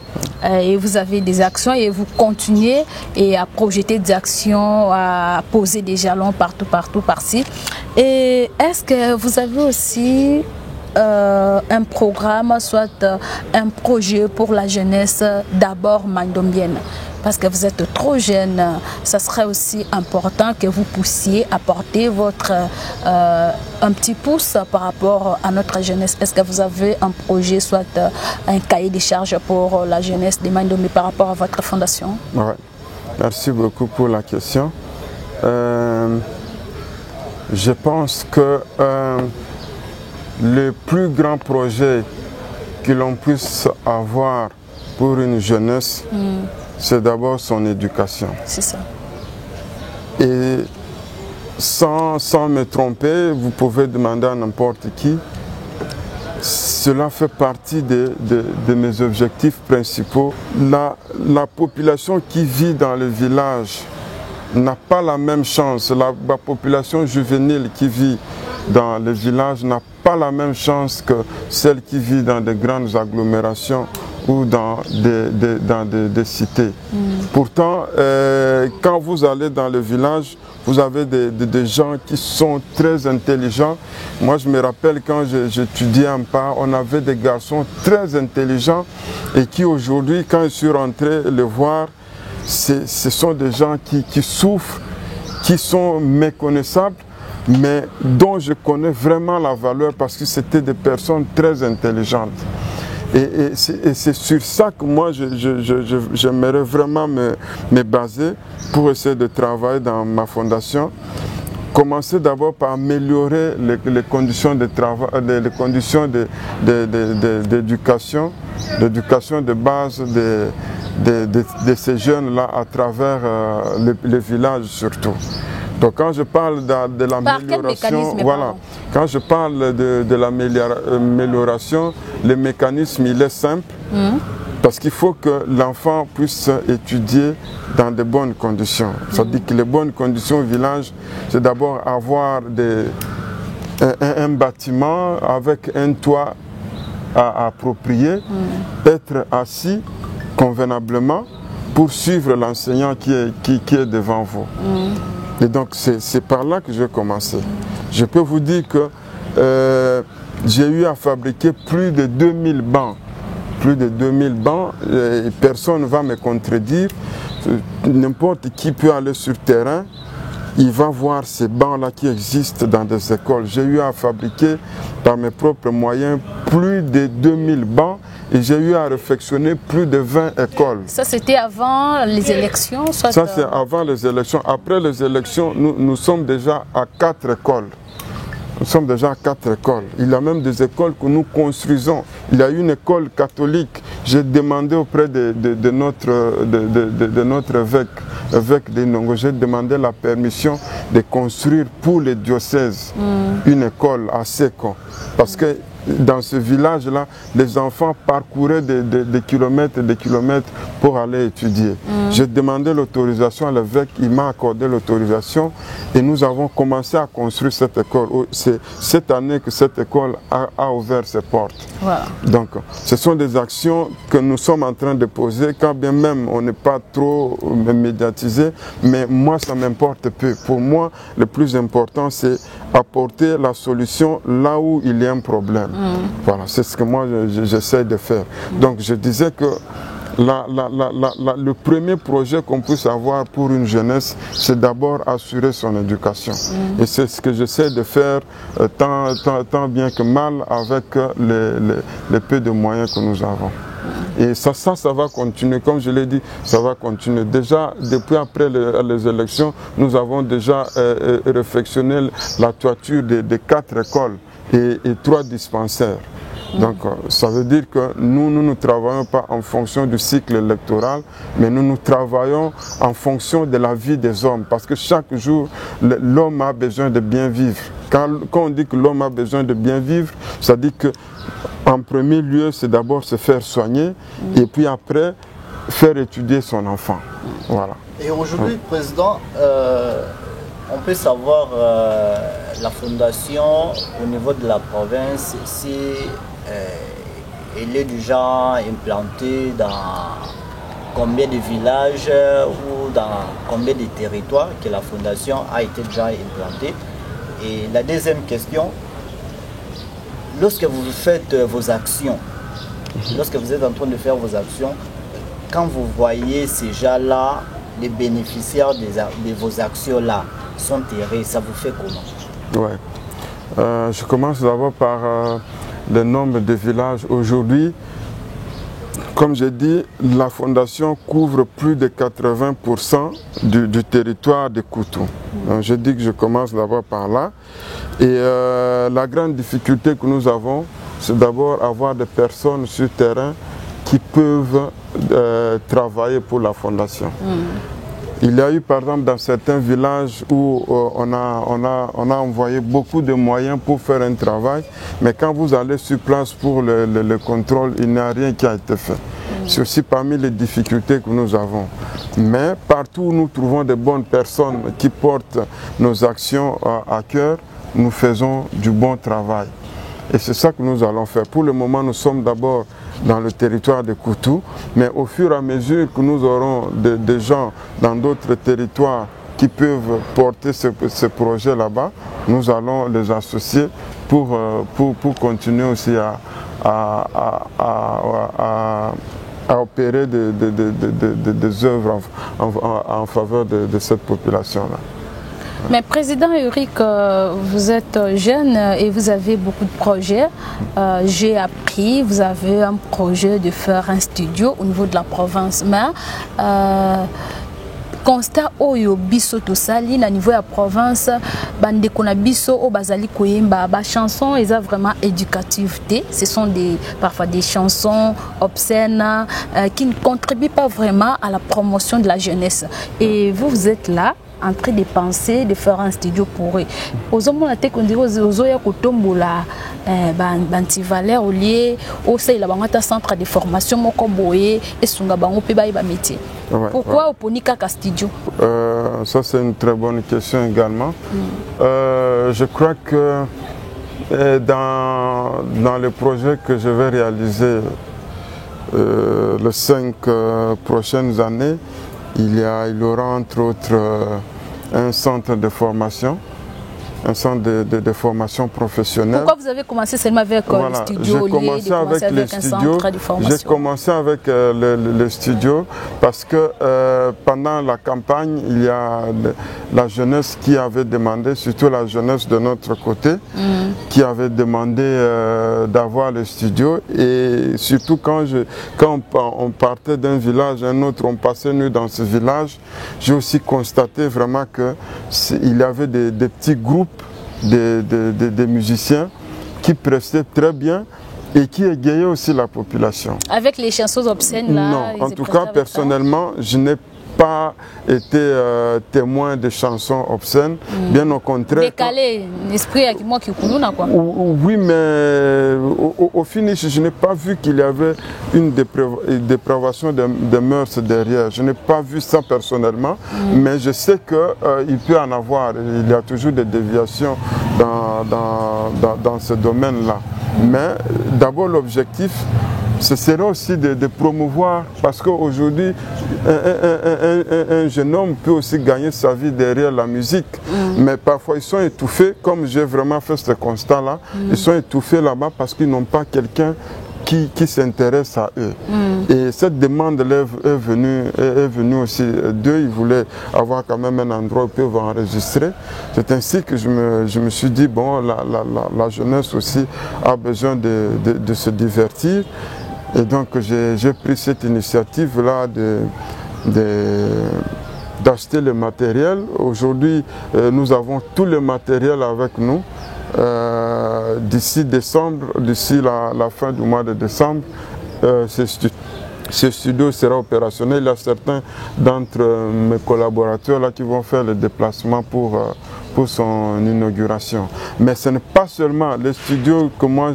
et vous avez des actions et vous continuez et à projeter des actions, à poser des jalons partout, par-ci. Et est-ce que vous avez aussi un programme, soit un projet pour la jeunesse d'abord mandombienne? Parce que vous êtes trop jeune, ça serait aussi important que vous puissiez apporter votre un petit pouce par rapport à notre jeunesse. Est-ce que vous avez un projet, soit un cahier de charges pour la jeunesse de Mandombe par rapport à votre fondation? Ouais. Merci beaucoup pour la question. Je pense que le plus grand projet que l'on puisse avoir pour une jeunesse, c'est d'abord son éducation. C'est ça. Et sans me tromper, vous pouvez demander à n'importe qui, cela fait partie de mes objectifs principaux. La population qui vit dans le village n'a pas la même chance. La population juvénile qui vit dans les villages n'a pas la même chance que celle qui vit dans de grandes agglomérations ou dans des cités. Pourtant, quand vous allez dans le village, vous avez des gens qui sont très intelligents. Moi, je me rappelle quand j'étudiais en part, on avait des garçons très intelligents et qui aujourd'hui, quand je suis rentré les voir, ce sont des gens qui souffrent, qui sont méconnaissables, mais dont je connais vraiment la valeur parce que c'était des personnes très intelligentes. Et c'est sur ça que moi, j'aimerais vraiment me baser pour essayer de travailler dans ma fondation. Commencer d'abord par améliorer les conditions de travail, les conditions d'éducation, l'éducation de base de ces jeunes-là à travers les villages surtout. Donc quand je parle de l'amélioration, voilà, quand je parle de l'amélioration, le mécanisme il est simple, parce qu'il faut que l'enfant puisse étudier dans de bonnes conditions. Ça veut dire que les bonnes conditions au village, c'est d'abord avoir un bâtiment avec un toit approprié, être assis convenablement pour suivre l'enseignant qui est devant vous. Et donc c'est par là que je vais commencer. Je peux vous dire que j'ai eu à fabriquer plus de 2000 bancs. Plus de 2000 bancs, et personne ne va me contredire. N'importe qui peut aller sur le terrain, il va voir ces bancs-là qui existent dans des écoles. J'ai eu à fabriquer par mes propres moyens plus de 2000 bancs et j'ai eu à réfectionner plus de 20 écoles. Ça, c'était avant les élections? Ça, c'est avant les élections. Après les élections, nous sommes déjà à 4 écoles. Nous sommes déjà à 4 écoles. Il y a même des écoles que nous construisons. Il y a une école catholique. J'ai demandé auprès de notre évêque de Nongo, j'ai demandé la permission de construire pour les diocèses une école à Seko. Parce que dans ce village-là, les enfants parcouraient des kilomètres et des kilomètres pour aller étudier. J'ai demandé l'autorisation à l'évêque, il m'a accordé l'autorisation et nous avons commencé à construire cette école. C'est cette année que cette école a ouvert ses portes. Voilà. Donc, ce sont des actions que nous sommes en train de poser, quand bien même on n'est pas trop médiatisé, mais moi ça m'importe peu. Pour moi, le plus important, c'est apporter la solution là où il y a un problème. Voilà, c'est ce que moi j'essaie de faire. Donc je disais que le premier projet qu'on puisse avoir pour une jeunesse, c'est d'abord assurer son éducation. Et c'est ce que j'essaie de faire tant bien que mal avec les peu de moyens que nous avons. Et ça va continuer, comme je l'ai dit, ça va continuer. Déjà, depuis après les élections, nous avons déjà réfectionné la toiture de 4 écoles et 3 dispensaires. Donc, ça veut dire que nous ne travaillons pas en fonction du cycle électoral, mais nous travaillons en fonction de la vie des hommes. Parce que chaque jour, l'homme a besoin de bien vivre. Quand on dit que l'homme a besoin de bien vivre, ça dit que en premier lieu, c'est d'abord se faire soigner et puis après, faire étudier son enfant. Voilà. Et aujourd'hui, Président, on peut savoir la fondation au niveau de la province, si elle est déjà implantée dans combien de villages ou dans combien de territoires que la fondation a été déjà implantée. Et la deuxième question, lorsque vous faites vos actions, lorsque vous êtes en train de faire vos actions, quand vous voyez ces gens-là, les bénéficiaires de vos actions-là sont terrés, ça vous fait comment? Ouais. Je commence d'abord par le nombre de villages. Aujourd'hui, comme j'ai dit, la fondation couvre plus de 80% du territoire de Koutou. Donc, je dis que je commence d'abord par là. Et la grande difficulté que nous avons, c'est d'abord avoir des personnes sur le terrain qui peuvent travailler pour la fondation. Il y a eu par exemple dans certains villages où on a envoyé beaucoup de moyens pour faire un travail, mais quand vous allez sur place pour le contrôle, il n'y a rien qui a été fait. C'est aussi parmi les difficultés que nous avons. Mais partout où nous trouvons de bonnes personnes qui portent nos actions à cœur, nous faisons du bon travail. Et c'est ça que nous allons faire. Pour le moment, nous sommes d'abord dans le territoire de Koutou, mais au fur et à mesure que nous aurons des gens dans d'autres territoires qui peuvent porter ce projet là-bas, nous allons les associer pour continuer aussi à opérer des œuvres en faveur de cette population-là. Mais Président Eric, vous êtes jeune et vous avez beaucoup de projets. J'ai appris, vous avez un projet de faire un studio au niveau de la province. Mais constat oyo biso tosali na niveau de la province, bande kona biso o bazali koyemba ba chansons eza vraiment éducatives. Ce sont parfois des chansons obscènes qui ne contribuent pas vraiment à la promotion de la jeunesse. Et vous êtes là en train de penser de faire un studio pour eux. Aux hommes, on a dit qu'on dirait aux oya kotombola, bantivalère au lieu, au sein de la centre de formation mokoboye et sunga bango pe ba métier. Pourquoi au ponika ka studio? Ça c'est une très bonne question également. Je crois que dans le projet que je vais réaliser les 5 prochaines années, il y aura entre autres un centre de formation, un centre de formation professionnelle. Pourquoi vous avez commencé seulement avec le studio? J'ai commencé avec les studios. J'ai commencé avec le studio parce que pendant la campagne, il y a la jeunesse qui avait demandé, surtout la jeunesse de notre côté, qui avait demandé d'avoir le studio. Et surtout quand on partait d'un village à un autre, on passait nous dans ce village, j'ai aussi constaté vraiment qu'il y avait des petits groupes de musiciens qui prestaient très bien et qui égayaient aussi la population. Avec les chansons obscènes là? Non, en tout cas personnellement, je n'ai pas été témoin de chansons obscènes, bien au contraire. Décalé, l'esprit avec moi qui coule quoi. Oui, mais au finish, je n'ai pas vu qu'il y avait une dépravation de mœurs derrière. Je n'ai pas vu ça personnellement, mais je sais qu'il peut en avoir. Il y a toujours des déviations dans ce domaine-là. Mais d'abord, l'objectif, ce serait aussi de promouvoir, parce qu'aujourd'hui, un jeune homme peut aussi gagner sa vie derrière la musique, mais parfois ils sont étouffés, comme j'ai vraiment fait ce constat-là, ils sont étouffés là-bas parce qu'ils n'ont pas quelqu'un qui s'intéressent à eux. Et cette demande est venue aussi d'eux. Ils voulaient avoir quand même un endroit où ils peuvent enregistrer. C'est ainsi que je me suis dit, bon, la jeunesse aussi a besoin de se divertir. Et donc j'ai pris cette initiative-là d'acheter le matériel. Aujourd'hui, nous avons tout le matériel avec nous. D'ici décembre, d'ici la fin du mois de décembre, ce studio sera opérationnel. Il y a certains d'entre mes collaborateurs là qui vont faire le déplacement pour son inauguration. Mais ce n'est pas seulement le studio que moi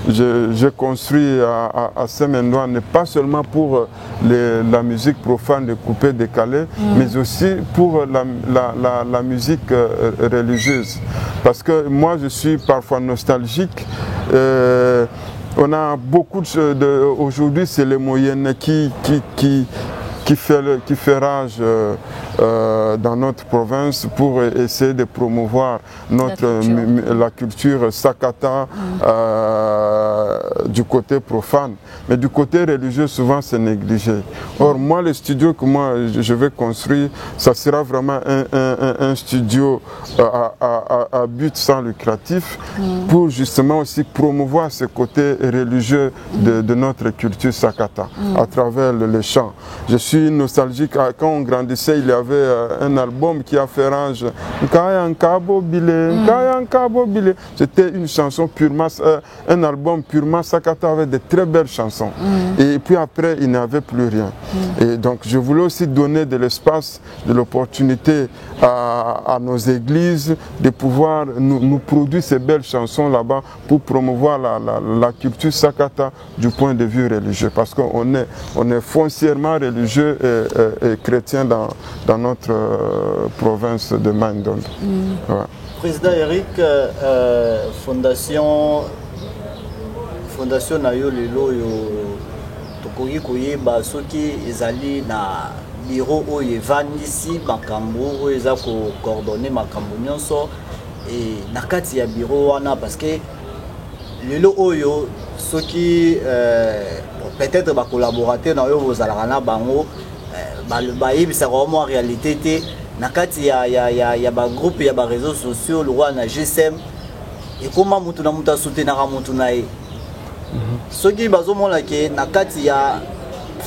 j'ai construit à Semendoa, n'est pas seulement pour la musique profane de coupé décalé, mais aussi pour la musique religieuse. Parce que moi je suis parfois nostalgique. On a beaucoup aujourd'hui, c'est les moyennes qui fait rage dans notre province pour essayer de promouvoir la culture sakata du côté profane. Mais du côté religieux, souvent c'est négligé. Or, moi, le studio que moi je vais construire, ça sera vraiment un studio à but sans lucratif pour justement aussi promouvoir ce côté religieux de notre culture sakata à travers les chants. Je suis nostalgique. Quand on grandissait, il y avait un album qui a fait rage. C'était une chanson purement, un album purement sakata avec de très belles chansons. Et puis après, il n'y avait plus rien. Et donc, je voulais aussi donner de l'espace, de l'opportunité à nos églises de pouvoir nous produire ces belles chansons là-bas pour promouvoir la culture sakata du point de vue religieux. Parce qu'on est foncièrement religieux et chrétien dans notre province de Mandon. Ouais. Président Eric, Fondation Nayo Lelo tokoki koyeba soki ezali na bureau oyo evandisi makambo oyo eza coordonner makambo nyonso et na kati ya bureau wana parce que lelo oyo soki peut-être ba collaborateur na yo bozalaka na bango bayebisaka vraiment en réalité te na kati ya ba groupe ya ba réseaux sociaux le roi na GSM et comment mutu na mutu soutenaka mutu na ye soki bazomona ke na kati ya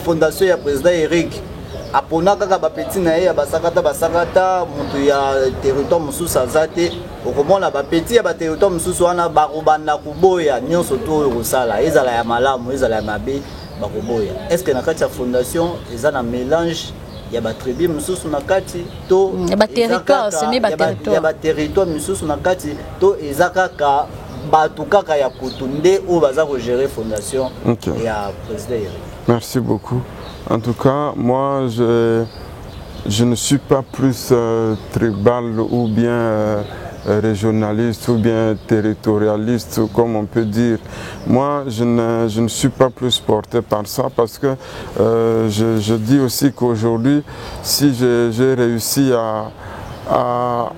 fondation ya président Eric apona kaka ba petit na ye ya basakata mutu ya territoire mususu azate okomona ba petit ya ba territoire mususu wana bakobanda kuboya nyonso to kosala ezala ya malamu ezala ya mabe bakoboya. Est-ce que na kati ya fondation eza na mélange ya ba tribu mususu na kati to ba territoire semi ba territoire ya ba territoire mususu na kati to ezakaka batu kaka ya kutunde o baza ko gérer fondation ya président Eric? Merci beaucoup. En tout cas, moi je ne suis pas plus tribal ou bien régionaliste ou bien territorialiste, comme on peut dire. Moi, je ne suis pas plus porté par ça parce que je dis aussi qu'aujourd'hui, si j'ai réussi à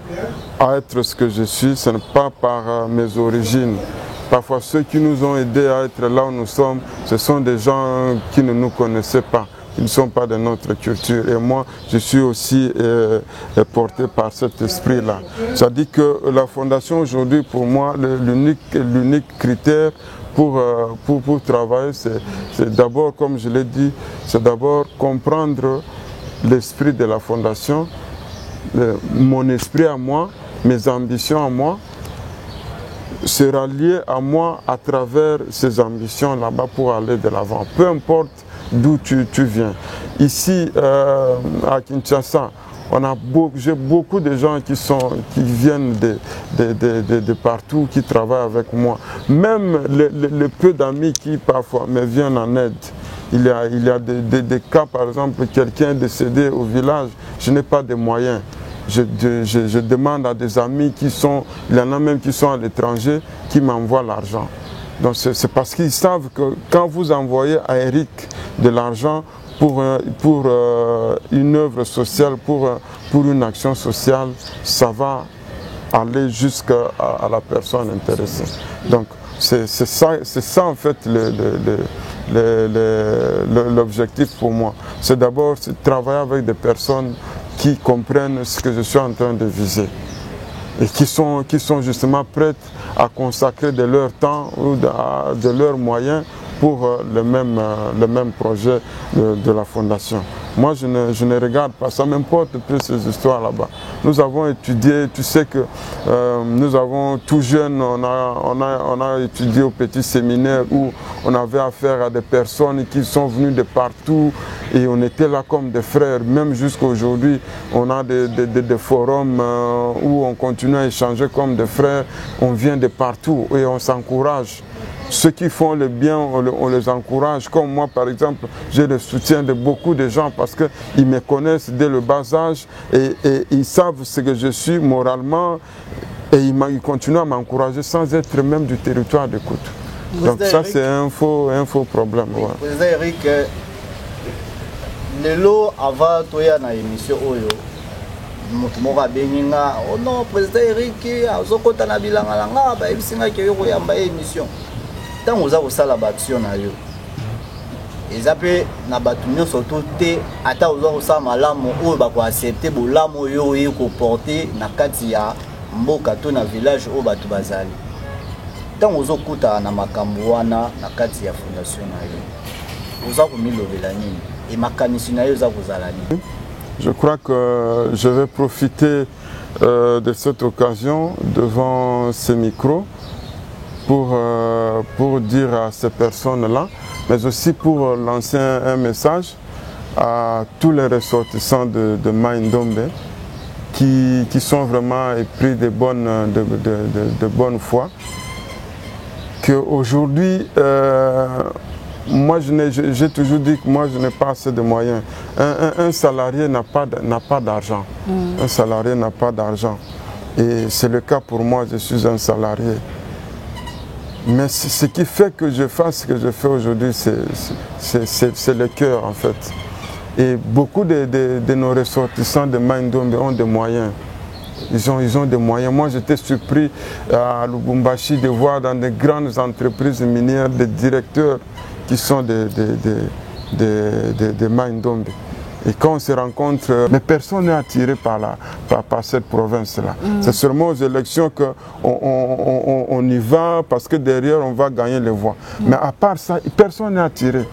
être ce que je suis, ce n'est pas par mes origines. Parfois, ceux qui nous ont aidés à être là où nous sommes, ce sont des gens qui ne nous connaissaient pas. Ils ne sont pas de notre culture. Et moi, je suis aussi porté par cet esprit-là. C'est-à-dire que la fondation aujourd'hui, pour moi, l'unique critère pour travailler, c'est d'abord, comme je l'ai dit, c'est d'abord comprendre l'esprit de la fondation, mon esprit à moi, mes ambitions à moi, se rallier à moi à travers ces ambitions là-bas pour aller de l'avant. Peu importe d'où tu viens. Ici, à Kinshasa, j'ai beaucoup de gens qui viennent de partout, qui travaillent avec moi. Même les peu d'amis qui parfois me viennent en aide. Il y a des cas, par exemple, quelqu'un décédé au village, je n'ai pas de moyens. Je demande à des amis il y en a même qui sont à l'étranger, qui m'envoient l'argent. Donc c'est parce qu'ils savent que quand vous envoyez à Eric de l'argent pour une œuvre sociale, pour une action sociale, ça va aller jusqu'à la personne intéressée. Donc C'est ça en fait l'objectif pour moi. C'est d'abord travailler avec des personnes qui comprennent ce que je suis en train de viser et qui sont justement prêtes à consacrer de leur temps ou de leurs moyens pour le même projet de la fondation. Moi, je ne regarde pas, ça m'importe plus ces histoires là-bas. Nous avons étudié, tu sais que nous avons tout jeune, on a étudié au petit séminaire où on avait affaire à des personnes qui sont venues de partout et on était là comme des frères. Même jusqu'à aujourd'hui, on a des forums où on continue à échanger comme des frères. On vient de partout et on s'encourage. Ceux qui font le bien, on les encourage. Comme moi, par exemple, j'ai le soutien de beaucoup de gens parce qu'ils me connaissent dès le bas âge et ils savent ce que je suis moralement et ils continuent à m'encourager sans être même du territoire d'écoute. Donc ça, c'est un faux problème. Ouais. Président Eric, le lot avant toi na émission Oyo, mutumoka beninga, oh non, président Eric, azokota na bilanga langa, ba ebisinga ke yo yamba émission. Tant aux a la action na yo ils appellent na batumio surtout te ata aux a malamu ou ba ko accepter bolamu yo e ko porter na kati ya mboka to na village o batu bazali tant aux okuta na makambo wana na kati ya fondation na yo oza ko milobela nini et makanisi na yo za kozala nini. Je crois que je vais profiter de cette occasion devant ces micros pour dire à ces personnes-là, mais aussi pour lancer un message à tous les ressortissants de Mai-Ndombe qui sont vraiment épris de bonne foi, qu'aujourd'hui, moi j'ai toujours dit que moi je n'ai pas assez de moyens. Un salarié n'a pas d'argent. Un salarié n'a pas d'argent. Et c'est le cas pour moi, je suis un salarié. Mais ce qui fait que je fasse ce que je fais aujourd'hui, c'est le cœur en fait. Et beaucoup de nos ressortissants de Mai-Ndombe ont des moyens. Ils ont des moyens. Moi, j'étais surpris à Lubumbashi de voir dans des grandes entreprises minières des directeurs qui sont de Mai-Ndombe. Et quand on se rencontre, mais personne n'est attiré par cette province-là. C'est seulement aux élections qu'on y va parce que derrière on va gagner les voix. Mais à part ça, personne n'est attiré.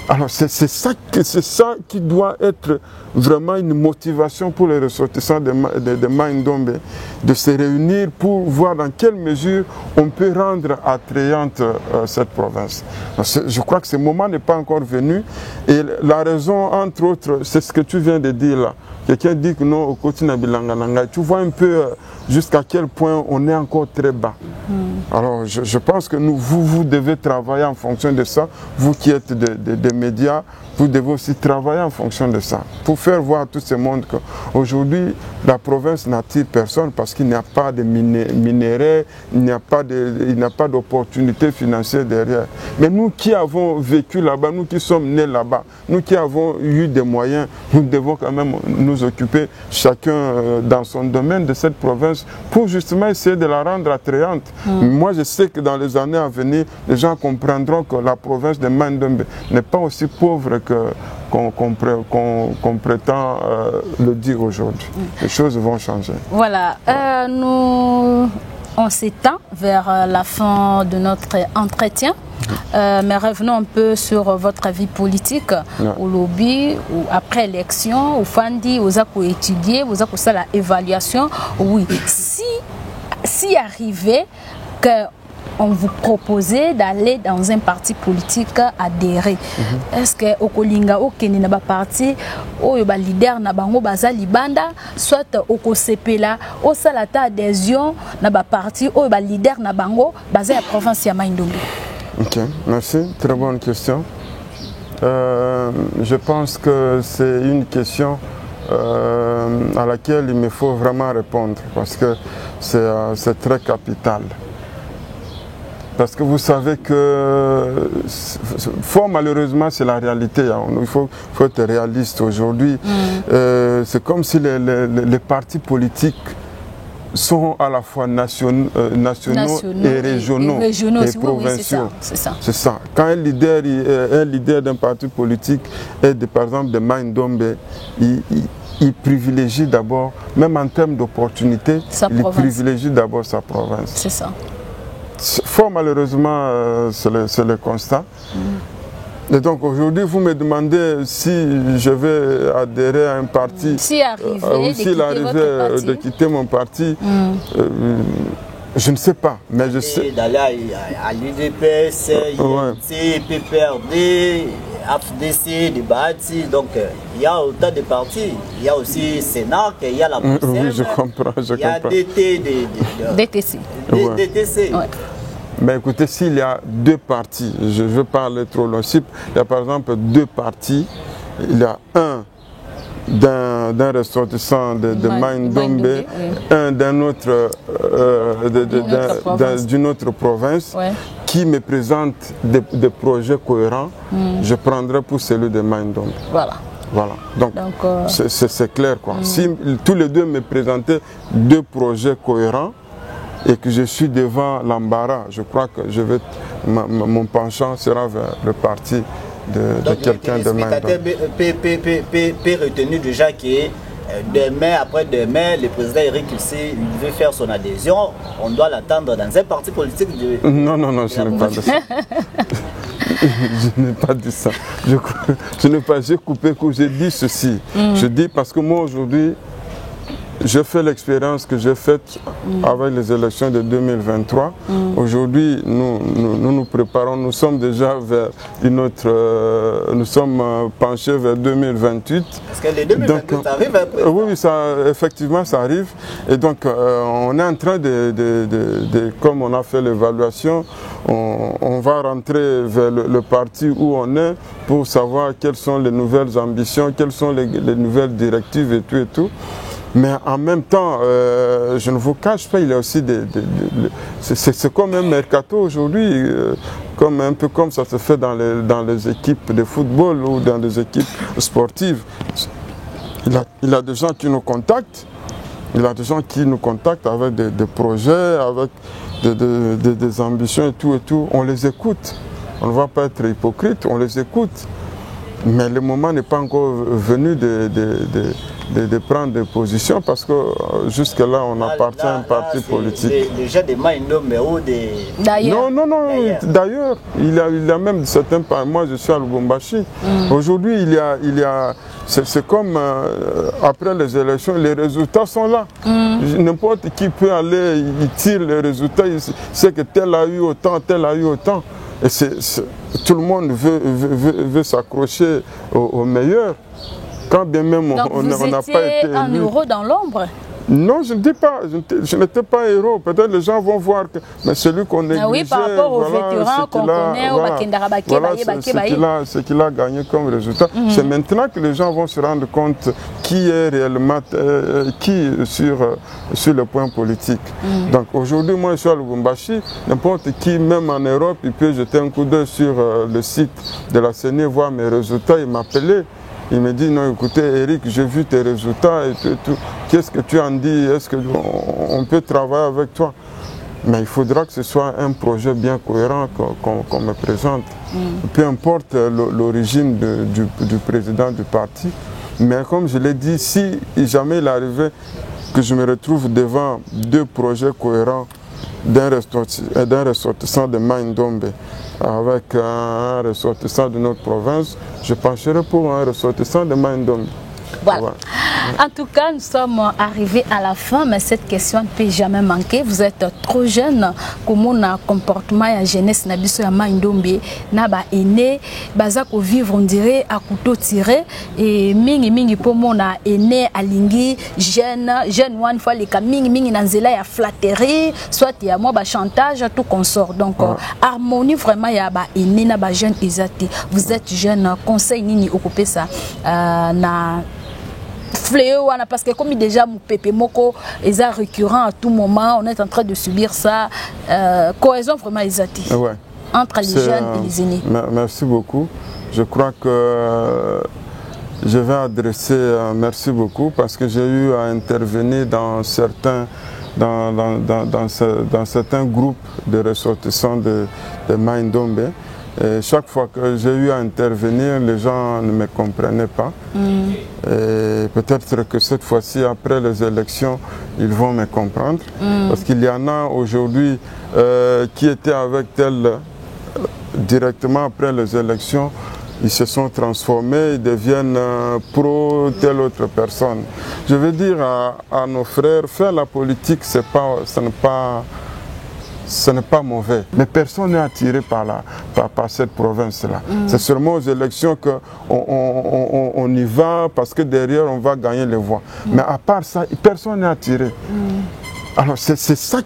Alors c'est ça qui doit être vraiment une motivation pour les ressortissants de Mai-Ndombe, de se réunir pour voir dans quelle mesure on peut rendre attrayante cette province. Je crois que ce moment n'est pas encore venu et la raison, entre autres, c'est ce que tu viens de dire là. Quelqu'un dit que non, au Kotina Bilangananga, tu vois un peu jusqu'à quel point on est encore très bas. Alors je pense que vous devez travailler en fonction de ça, vous qui êtes des médias, vous devez aussi travailler en fonction de ça, pour faire voir à tout ce monde qu'aujourd'hui, la province n'attire personne parce qu'il n'y a pas de minerais, il n'y a pas d'opportunités financières derrière. Mais nous qui avons vécu là-bas, nous qui sommes nés là-bas, nous qui avons eu des moyens, nous devons quand même nous occuper chacun dans son domaine de cette province pour justement essayer de la rendre attrayante. Moi, je sais que dans les années à venir, les gens comprendront que la province de Mai-Ndombe n'est pas aussi pauvre qu'on prétend le dire aujourd'hui. Les choses vont changer. Voilà, on s'étend vers la fin de notre entretien. Mais revenons un peu sur votre vie politique, au lobby, ou après l'élection, au Fandi, aux accords étudiés, aux accords ça la évaluation. Oui, si arrivait que on vous proposait d'aller dans un parti politique adhéré. Est-ce que Okolinga Okeni na ba parti oyo ba leader na bango baza libanda soit Okosepela osalata adhésion na ba parti oyo ba leader na bango baza ya province ya Mai-Ndombe? Ok, merci, très bonne question. Je pense que c'est une question à laquelle il me faut vraiment répondre parce que c'est très capital. Parce que vous savez que, fort malheureusement, c'est la réalité. Hein. Il faut être réaliste aujourd'hui. C'est comme si les partis politiques sont à la fois nationaux et régionaux et provinciaux. Oui, c'est ça. Quand un leader d'un parti politique est par exemple de Maïndombe, il privilégie d'abord, même en termes d'opportunités, il privilégie d'abord sa province. C'est ça. Fort malheureusement, c'est le constat. Et donc aujourd'hui, vous me demandez si je vais adhérer à un parti, s'il arrivait de quitter mon parti. Je ne sais pas, mais je sais. D'aller à l'UDPS, INC, PPRD, AFDC, Debati, donc il y a autant de partis. Il y a aussi Sénat, il y a la POSEM, oui, je comprends. Il y a DTC. DTC. Ouais. Mais écoutez, s'il y a deux partis, je veux parler trop long, il y a par exemple deux partis, il y a un d'un ressortissant de Maïndombe, un d'un autre d'une autre province, qui me présente des projets cohérents, je prendrai pour celui de Maïndombe. Voilà. Donc c'est clair quoi. Si tous les deux me présentaient deux projets cohérents et que je suis devant l'embarras, je crois que mon penchant sera vers le parti de quelqu'un de Maïndombe. Peut retenir déjà que demain, après-demain, le président Eric Kissi veut faire son adhésion. On doit l'attendre dans un parti politique. Non, je n'ai pas dit ça. Je n'ai pas dit ça. J'ai coupé court, j'ai dit ceci. Je dis parce que moi aujourd'hui, j'ai fait l'expérience que j'ai faite avec les élections de 2023. Aujourd'hui, nous préparons, nous sommes déjà vers une autre, nous sommes penchés vers 2028. Parce que les 2028, ça arrive après. Oui, effectivement, ça arrive. Et donc, on est en train comme on a fait l'évaluation, on va rentrer vers le parti où on est pour savoir quelles sont les nouvelles ambitions, quelles sont les nouvelles directives et tout. Mais en même temps, je ne vous cache pas, il y a aussi c'est comme un mercato aujourd'hui, un peu comme ça se fait dans les équipes de football ou dans les équipes sportives. Il y a des gens qui nous contactent, avec des projets, avec des ambitions et tout. On les écoute. On ne va pas être hypocrite, on les écoute. Mais le moment n'est pas encore venu de prendre des positions parce que jusque-là, on appartient à un parti politique. Les gens de Maïndombe ou des... Non. D'ailleurs, il y a même certains... Moi, je suis à Lubumbashi. Aujourd'hui, il y a c'est comme après les élections, les résultats sont là. N'importe qui peut aller, il tire les résultats, il sait que tel a eu autant, tel a eu autant. Et tout le monde veut s'accrocher au meilleur. Quand bien même on n'a pas été élu. Un héros dans l'ombre? Non, je ne dis pas, je n'étais pas héros. Peut-être les gens vont voir que mais celui qu'on négligeait, oui, par rapport aux vétérans qu'on connaît, ce qu'il a gagné comme résultat. C'est maintenant que les gens vont se rendre compte qui est réellement sur le point politique. Donc aujourd'hui, moi je suis à Lubumbashi, n'importe qui, même en Europe, il peut jeter un coup d'œil sur le site de la CENI, voir mes résultats, il m'appelait. Il me dit, non, écoutez, Eric, j'ai vu tes résultats et tout. Qu'est-ce que tu en dis? Est-ce qu'on peut travailler avec toi? Mais il faudra que ce soit un projet bien cohérent qu'on me présente. Peu importe l'origine du président du parti. Mais comme je l'ai dit, si jamais il arrivait que je me retrouve devant deux projets cohérents d'un ressortissant de Maïndombe avec un ressortissant de notre province, je pencherai pour un ressortissant de Maïndombe. Voilà. En tout cas, nous sommes arrivés à la fin, mais cette question ne peut jamais manquer. Vous êtes trop jeune. Comment on a comportement et jeunesse na biso ya Maïndombe na ba aîné bazako vivre on dirait à couteau tiré et mingi pour mon aîné alingi jeune one fois les mingi na nzela ya flatterie soit ya moi ba chantage tout consort. Donc harmonie vraiment ya ba aîné na ba jeune ezati. Vous êtes jeune, conseil nini occupé ça na fléau parce que comme déjà mon pépé moko est récurrent à tout moment, on est en train de subir ça. Cohésion vraiment exati entre les jeunes et les aînés. Merci beaucoup. Je crois que je vais adresser merci beaucoup parce que j'ai eu à intervenir dans certains dans certains groupes de ressortissants de Mai Ndombe. Et chaque fois que j'ai eu à intervenir, les gens ne me comprenaient pas. Et peut-être que cette fois-ci, après les élections, ils vont me comprendre. Parce qu'il y en a aujourd'hui qui étaient avec tel directement après les élections. Ils se sont transformés, ils deviennent pro telle autre personne. Je veux dire à nos frères, faire la politique, ce n'est pas mauvais. Mais personne n'est attiré par cette province-là. C'est seulement aux élections qu'on y va parce que derrière, on va gagner les voix. Mais à part ça, personne n'est attiré. Alors c'est ça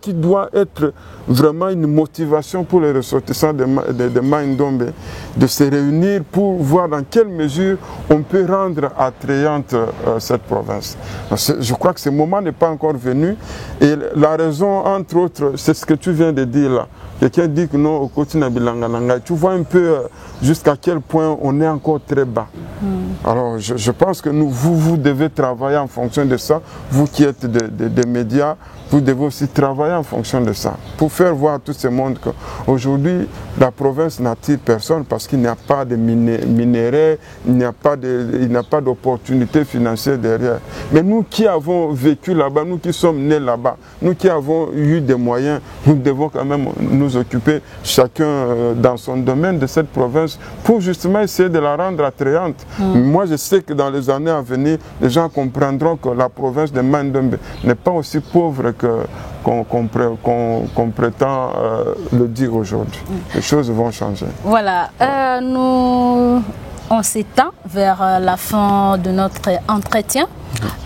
qui doit être vraiment une motivation pour les ressortissants de Mai Ndombe, de se réunir pour voir dans quelle mesure on peut rendre attrayante cette province. Je crois que ce moment n'est pas encore venu et la raison, entre autres, c'est ce que tu viens de dire là. Quelqu'un dit que non, au Kotina Bilangananga, tu vois un peu jusqu'à quel point on est encore très bas. Alors je pense que vous devez travailler en fonction de ça, vous qui êtes des médias, vous devez aussi travailler en fonction de ça, pour faire voir à tout ce monde qu'aujourd'hui, la province n'attire personne parce qu'il n'y a pas de minerais, il n'y a pas d'opportunités financières derrière. Mais nous qui avons vécu là-bas, nous qui sommes nés là-bas, nous qui avons eu des moyens, nous devons quand même nous occuper chacun dans son domaine de cette province pour justement essayer de la rendre attrayante. Moi, je sais que dans les années à venir, les gens comprendront que la province de Mai Ndombe n'est pas aussi pauvre qu'on prétend le dire aujourd'hui. Les choses vont changer. Voilà, on s'étend vers la fin de notre entretien.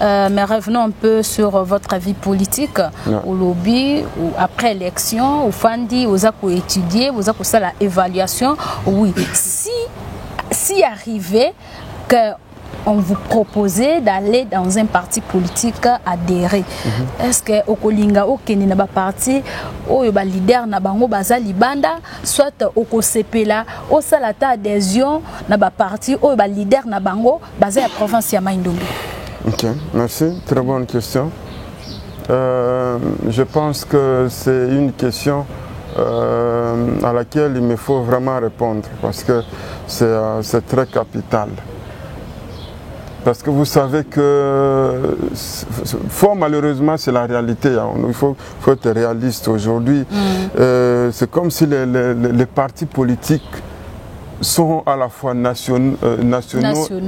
Mais revenons un peu sur votre vie politique au lobby, ou après l'élection, au Fandi, aux accords étudiés, aux accords ça la évaluation. Oui, si arrivait que on vous proposait d'aller dans un parti politique adhéré. Est-ce que Okolinga Okeni na ba parti oyo ba leader na bango baza libanda soit Okosepela o salata adhésion na ba parti oyo ba leader na bango baza ya province ya Mai Ndombe? Ok, merci, très bonne question. Je pense que c'est une question à laquelle il me faut vraiment répondre parce que c'est très capital. Parce que vous savez que, fort malheureusement, c'est la réalité. Hein. Il faut être réaliste aujourd'hui. C'est comme si les partis politiques sont à la fois nationaux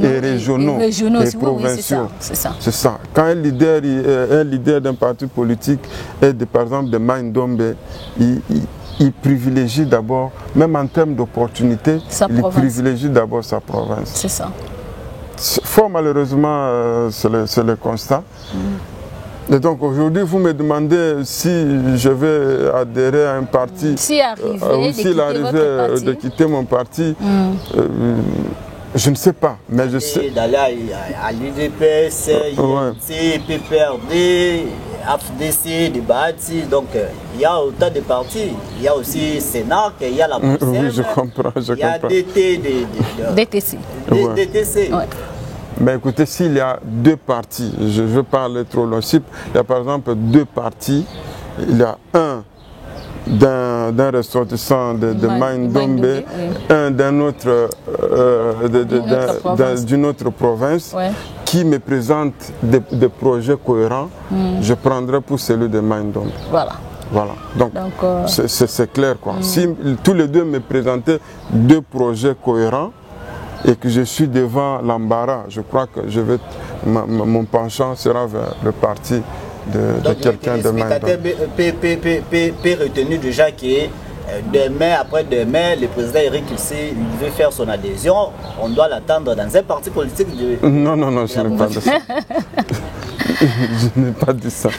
et régionaux et provinciaux. Oui, c'est ça. Quand un leader d'un parti politique est, par exemple, de Mai Ndombe, il privilégie d'abord, même en termes d'opportunités, il privilégie d'abord sa province. C'est ça. Fort malheureusement, c'est le constat. Et donc aujourd'hui, vous me demandez si je vais adhérer à un parti, s'il arrivait de quitter mon parti. Je ne sais pas, mais je sais. D'aller à l'UDPS, PPRD, AFDC, Debati, donc il y a autant de partis. Il y a aussi Sénat, il y a la Bruxelles, oui, je comprends. Il y a DTC. DTC. Ouais. Mais écoutez, s'il y a deux partis, je veux parler trop long, il y a par exemple deux partis, il y a un d'un ressortissant de Mai Ndombe, un d'une autre province, qui me présente des projets cohérents, je prendrai pour celui de Mai Ndombe. Voilà. Donc c'est clair quoi. Si tous les deux me présentaient deux projets cohérents, et que je suis devant l'embarras, je crois que mon penchant sera vers le parti de quelqu'un de Mai Ndombe. peut retenir déjà que demain, après-demain, le président Eric Kissi veut faire son adhésion, on doit l'attendre dans un parti politique de... Non, je n'ai pas dit ça. Je n'ai pas dit ça.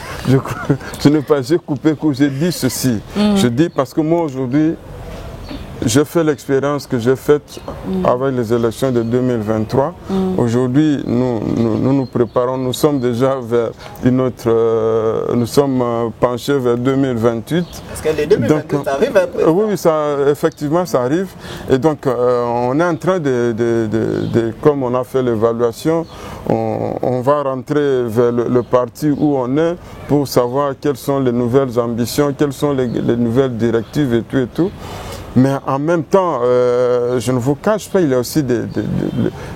J'ai coupé court, j'ai dit ceci. Je dis parce que moi aujourd'hui, j'ai fait l'expérience que j'ai faite avec les élections de 2023. Aujourd'hui, nous préparons, nous sommes déjà vers une autre, nous sommes penchés vers 2028. Parce que les 2028, ça arrive un peu. Oui, effectivement, ça arrive. Et donc, on est en train comme on a fait l'évaluation, on va rentrer vers le parti où on est pour savoir quelles sont les nouvelles ambitions, quelles sont les nouvelles directives et tout. Mais en même temps, je ne vous cache pas, il y a aussi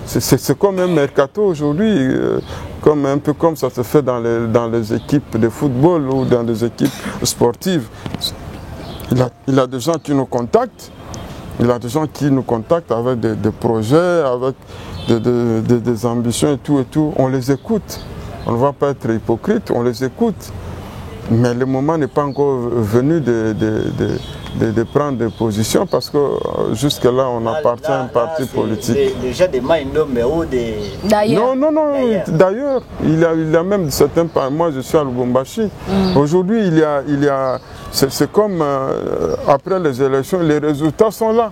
c'est comme un mercato aujourd'hui, un peu comme ça se fait dans les équipes de football ou dans des équipes sportives. Il y a des gens qui nous contactent, avec des projets, avec des ambitions et tout. On les écoute. On ne va pas être hypocrite, on les écoute. Mais le moment n'est pas encore venu de prendre des positions parce que jusque-là, on appartient à un parti politique. Les gens de Maïndo, mais où des... Non. D'ailleurs, il y a même certains... Moi, je suis à Lubumbashi. Aujourd'hui, il y a c'est comme après les élections, les résultats sont là.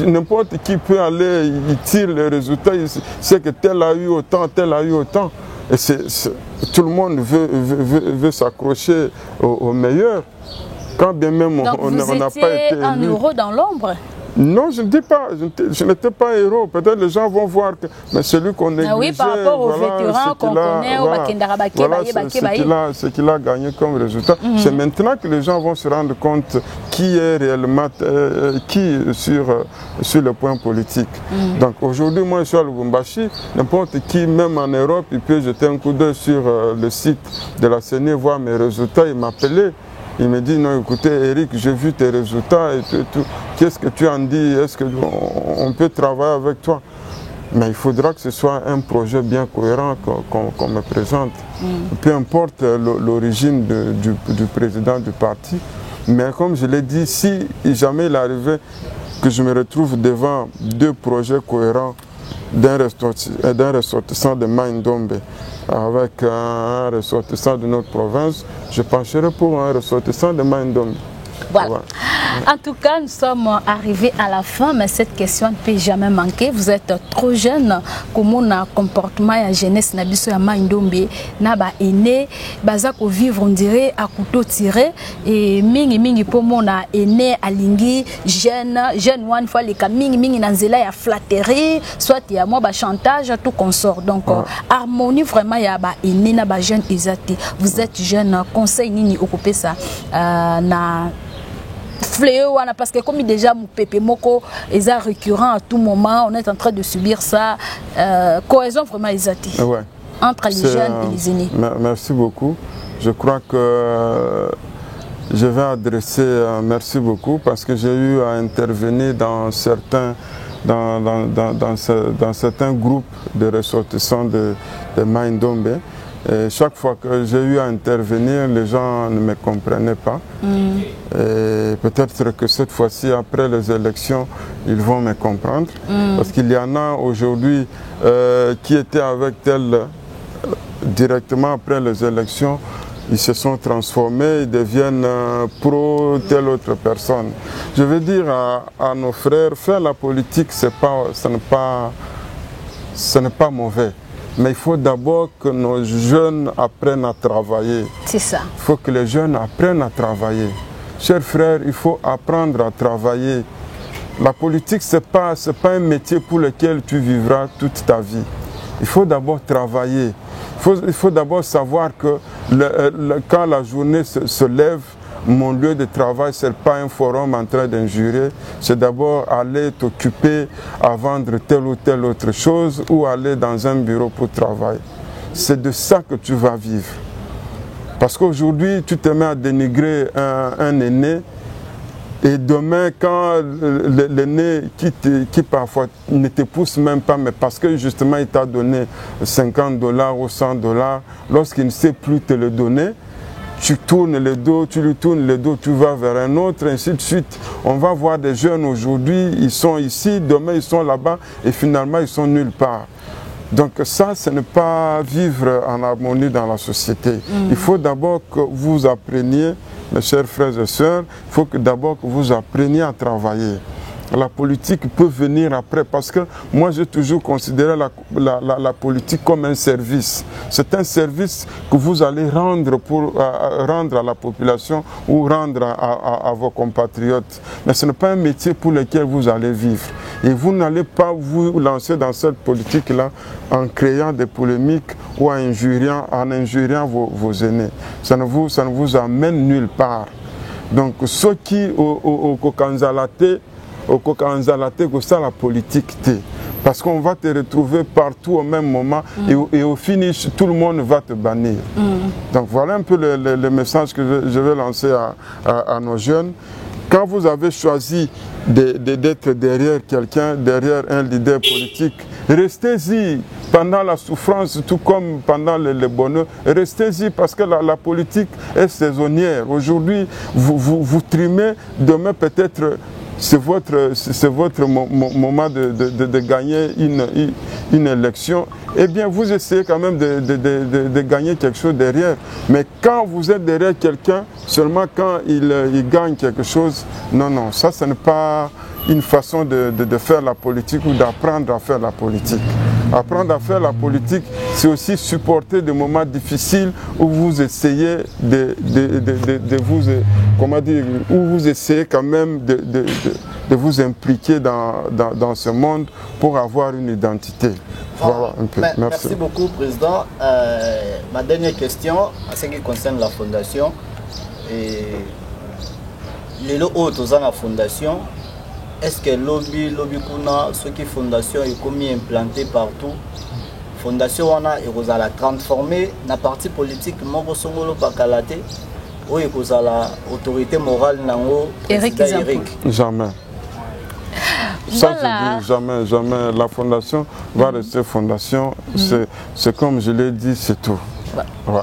N'importe qui peut aller, il tire les résultats, il sait que tel a eu autant, tel a eu autant. Et tout le monde veut s'accrocher au meilleur. Quand bien même on n'a pas été élu. Un héros dans l'ombre? Non, je ne dis pas, je n'étais pas héros. Peut-être les gens vont voir que mais celui qu'on négligeait, oui, par rapport aux vétérans qu'on connaît, ce qu'il a gagné comme résultat. C'est maintenant que les gens vont se rendre compte qui est réellement sur le point politique. Donc aujourd'hui, moi je suis à Lubumbashi, n'importe qui, même en Europe, il peut jeter un coup d'œil sur le site de la CENI, voir mes résultats, il m'appelait. Il me dit, non, écoutez, Eric, j'ai vu tes résultats et tout. Qu'est-ce que tu en dis? Est-ce qu'on peut travailler avec toi? Mais il faudra que ce soit un projet bien cohérent qu'on me présente. Peu importe l'origine du président du parti. Mais comme je l'ai dit, si jamais il arrivait que je me retrouve devant deux projets cohérents d'un ressortissant de Maïndombe avec un ressortissant de notre province, je pencherai pour un ressortissant de Maïndombe. Voilà. En tout cas, nous sommes arrivés à la fin, mais cette question ne peut jamais manquer. Vous êtes trop jeune. Comment on a comportement et la jeunesse n'a pas Maïndombe n'a pas aîné, baza ko vivre on dirait à couteau tiré et mingi pour mon a aîné à lingui jeune one fois les cas mingi nanzela ya flatterie, soit il y a moi ba chantage tout consort. Donc harmonie vraiment il y a ba aîné na ba jeune isati. Vous êtes jeune, conseil nini occuper ça na fléau parce que comme déjà mon pépé moko est récurrent à tout moment, on est en train de subir ça. Cohésion vraiment isati entre les jeunes et les aînés. Merci beaucoup. Je crois que je vais adresser merci beaucoup parce que j'ai eu à intervenir dans certains groupes de ressortissants de Maïndombe. Et chaque fois que j'ai eu à intervenir, les gens ne me comprenaient pas. Et peut-être que cette fois-ci, après les élections, ils vont me comprendre. Parce qu'il y en a aujourd'hui qui étaient avec tel directement après les élections, ils se sont transformés, ils deviennent pro telle autre personne. Je veux dire à nos frères, faire la politique, ce n'est pas mauvais. Mais il faut d'abord que nos jeunes apprennent à travailler. C'est ça. Il faut que les jeunes apprennent à travailler. Chers frères, il faut apprendre à travailler. La politique, ce n'est pas un métier pour lequel tu vivras toute ta vie. Il faut d'abord travailler. Il faut d'abord savoir que quand la journée se lève, mon lieu de travail, ce n'est pas un forum en train d'injurer, c'est d'abord aller t'occuper à vendre telle ou telle autre chose ou aller dans un bureau pour travailler. C'est de ça que tu vas vivre. Parce qu'aujourd'hui, tu te mets à dénigrer un aîné et demain, quand l'aîné qui parfois ne te pousse même pas, mais parce que justement il t'a donné $50 ou $100, lorsqu'il ne sait plus te le donner, tu tournes le dos, tu lui tournes le dos, tu vas vers un autre, ainsi de suite. On va voir des jeunes aujourd'hui, ils sont ici, demain ils sont là-bas, et finalement ils sont nulle part. Donc ça, ce n'est pas vivre en harmonie dans la société. Il faut d'abord que vous appreniez, mes chers frères et sœurs, il faut d'abord que vous appreniez à travailler. La politique peut venir après, parce que moi j'ai toujours considéré la politique comme un service. C'est un service que vous allez rendre, rendre à la population ou rendre à vos compatriotes. Mais ce n'est pas un métier pour lequel vous allez vivre. Et vous n'allez pas vous lancer dans cette politique-là en créant des polémiques ou en injuriant vos aînés. Ça ne vous amène nulle part. Donc ceux qui au Kokanzalate, c'est la politique. Parce qu'on va te retrouver partout au même moment et au finish, tout le monde va te bannir. Donc voilà un peu le message que je vais lancer à nos jeunes. Quand vous avez choisi d'être derrière quelqu'un, derrière un leader politique, restez-y pendant la souffrance, tout comme pendant le bonheur. Restez-y parce que la politique est saisonnière. Aujourd'hui, vous trimez, demain peut-être c'est votre moment de gagner une élection. Eh bien, vous essayez quand même de gagner quelque chose derrière. Mais quand vous êtes derrière quelqu'un, seulement quand il gagne quelque chose, non, ça ce n'est pas une façon de faire la politique ou d'apprendre à faire la politique. Apprendre à faire la politique, c'est aussi supporter des moments difficiles où vous essayez de vous, comment dire, où vous essayez quand même de vous impliquer dans ce monde pour avoir une identité. Voilà un peu. Merci beaucoup, Président. Ma dernière question, en ce qui concerne la Fondation, les autres dans la Fondation, est-ce que lobby kuna ce qui fondation est comme implanté partout fondation wana et la transformer na parti politique moko songolo bakalate ou et la autorité morale nango Eric. Jamais. Ça je dis jamais. La fondation va rester fondation. C'est comme je l'ai dit, c'est tout. Ouais.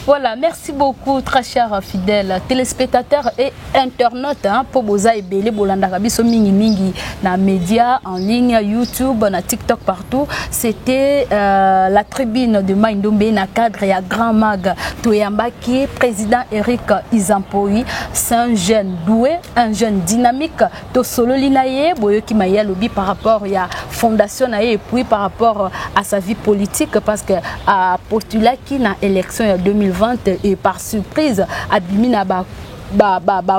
Voilà, merci beaucoup, très chers fidèles téléspectateurs et internautes. Pour vous aider, mingi na médias en ligne, YouTube, na TikTok partout. C'était la tribune de Maindombe na cadre et à Grand Mag Toyambaki, président Eric Izampoi. C'est un jeune doué, un jeune dynamique. To solo linaye, boyo ki maya lobby par rapport à fondation et puis par rapport à sa vie politique parce que à postulat qui na élection 2020 et par surprise abimina ba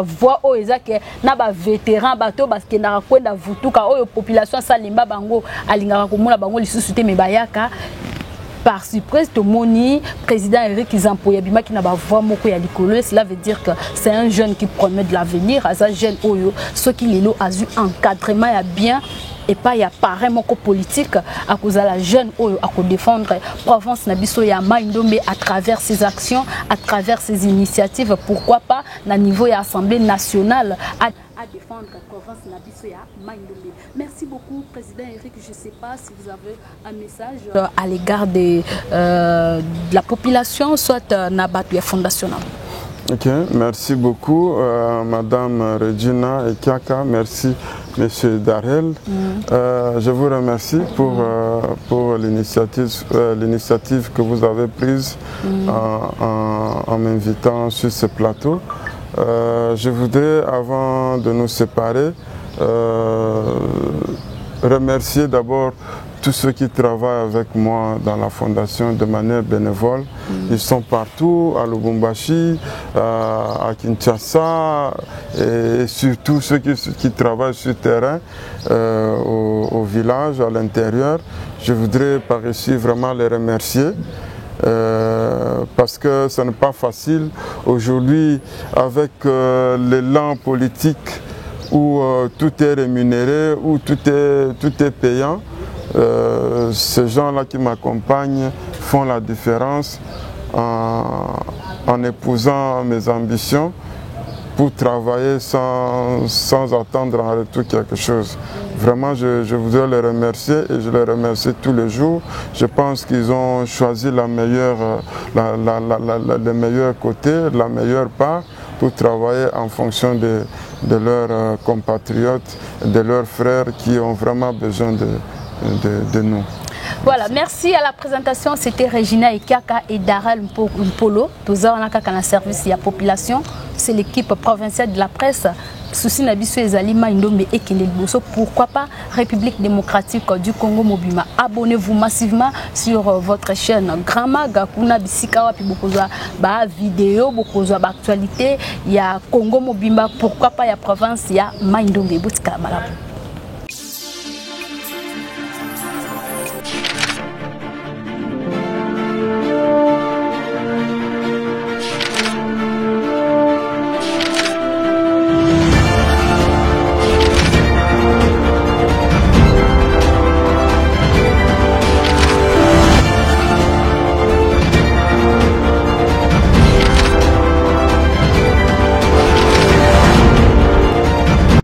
voix o ezake na ba vétéran bato parce que na kwenda vutuka oyo population salimba bango alingaka komona bango lisusu te me bayaka par surprise to moni président Eric Izampoi abima qui na ba voix moko ya likolo. Cela veut dire que c'est un jeune qui promet de l'avenir à sa jeune oyo ceux qui lelo azu encadrement ya bien et pas y a pareil moko politique à cause de la jeune ou à défendre province nabiso ya Maindombe à travers ses actions, à travers ses initiatives, pourquoi pas na niveau de l'Assemblée nationale à défendre la province nabiso ya Maindombe. Merci beaucoup président Eric, je ne sais pas si vous avez un message à l'égard de la population soit Nabatu fondationnel. Ok, merci beaucoup Madame Regina et Kiaka, merci Monsieur Darel. Je vous remercie pour l'initiative que vous avez prise en m'invitant sur ce plateau. Je voudrais, avant de nous séparer, remercier d'abord tous ceux qui travaillent avec moi dans la fondation de manière bénévole. Ils sont partout, à Lubumbashi, à Kinshasa, et surtout ceux qui travaillent sur le terrain, au village, à l'intérieur. Je voudrais par ici vraiment les remercier. Parce que ce n'est pas facile aujourd'hui avec l'élan politique où tout est rémunéré, où tout est payant. Ces gens-là qui m'accompagnent font la différence en épousant mes ambitions pour travailler sans attendre en retour quelque chose. Vraiment, je voudrais les remercier et je les remercie tous les jours. Je pense qu'ils ont choisi le meilleur côté, la meilleure part pour travailler en fonction de leurs compatriotes, de leurs frères qui ont vraiment besoin de nous. Voilà, merci à la présentation. C'était Regina Ikiaka et Darel Mpolo. Tous en service de la population. C'est l'équipe provinciale de la presse souci na biso ezali Mai Ndombe ekende liboso. Pourquoi pas République démocratique du Congo mobima. Abonnez-vous massivement sur votre chaîne Grama Gakuna Bisika wapi bokozwa ba vidéo bokozwa ba actualité ya Congo mobimba. Pourquoi pas ya province ya Mai Ndombe botika malamu.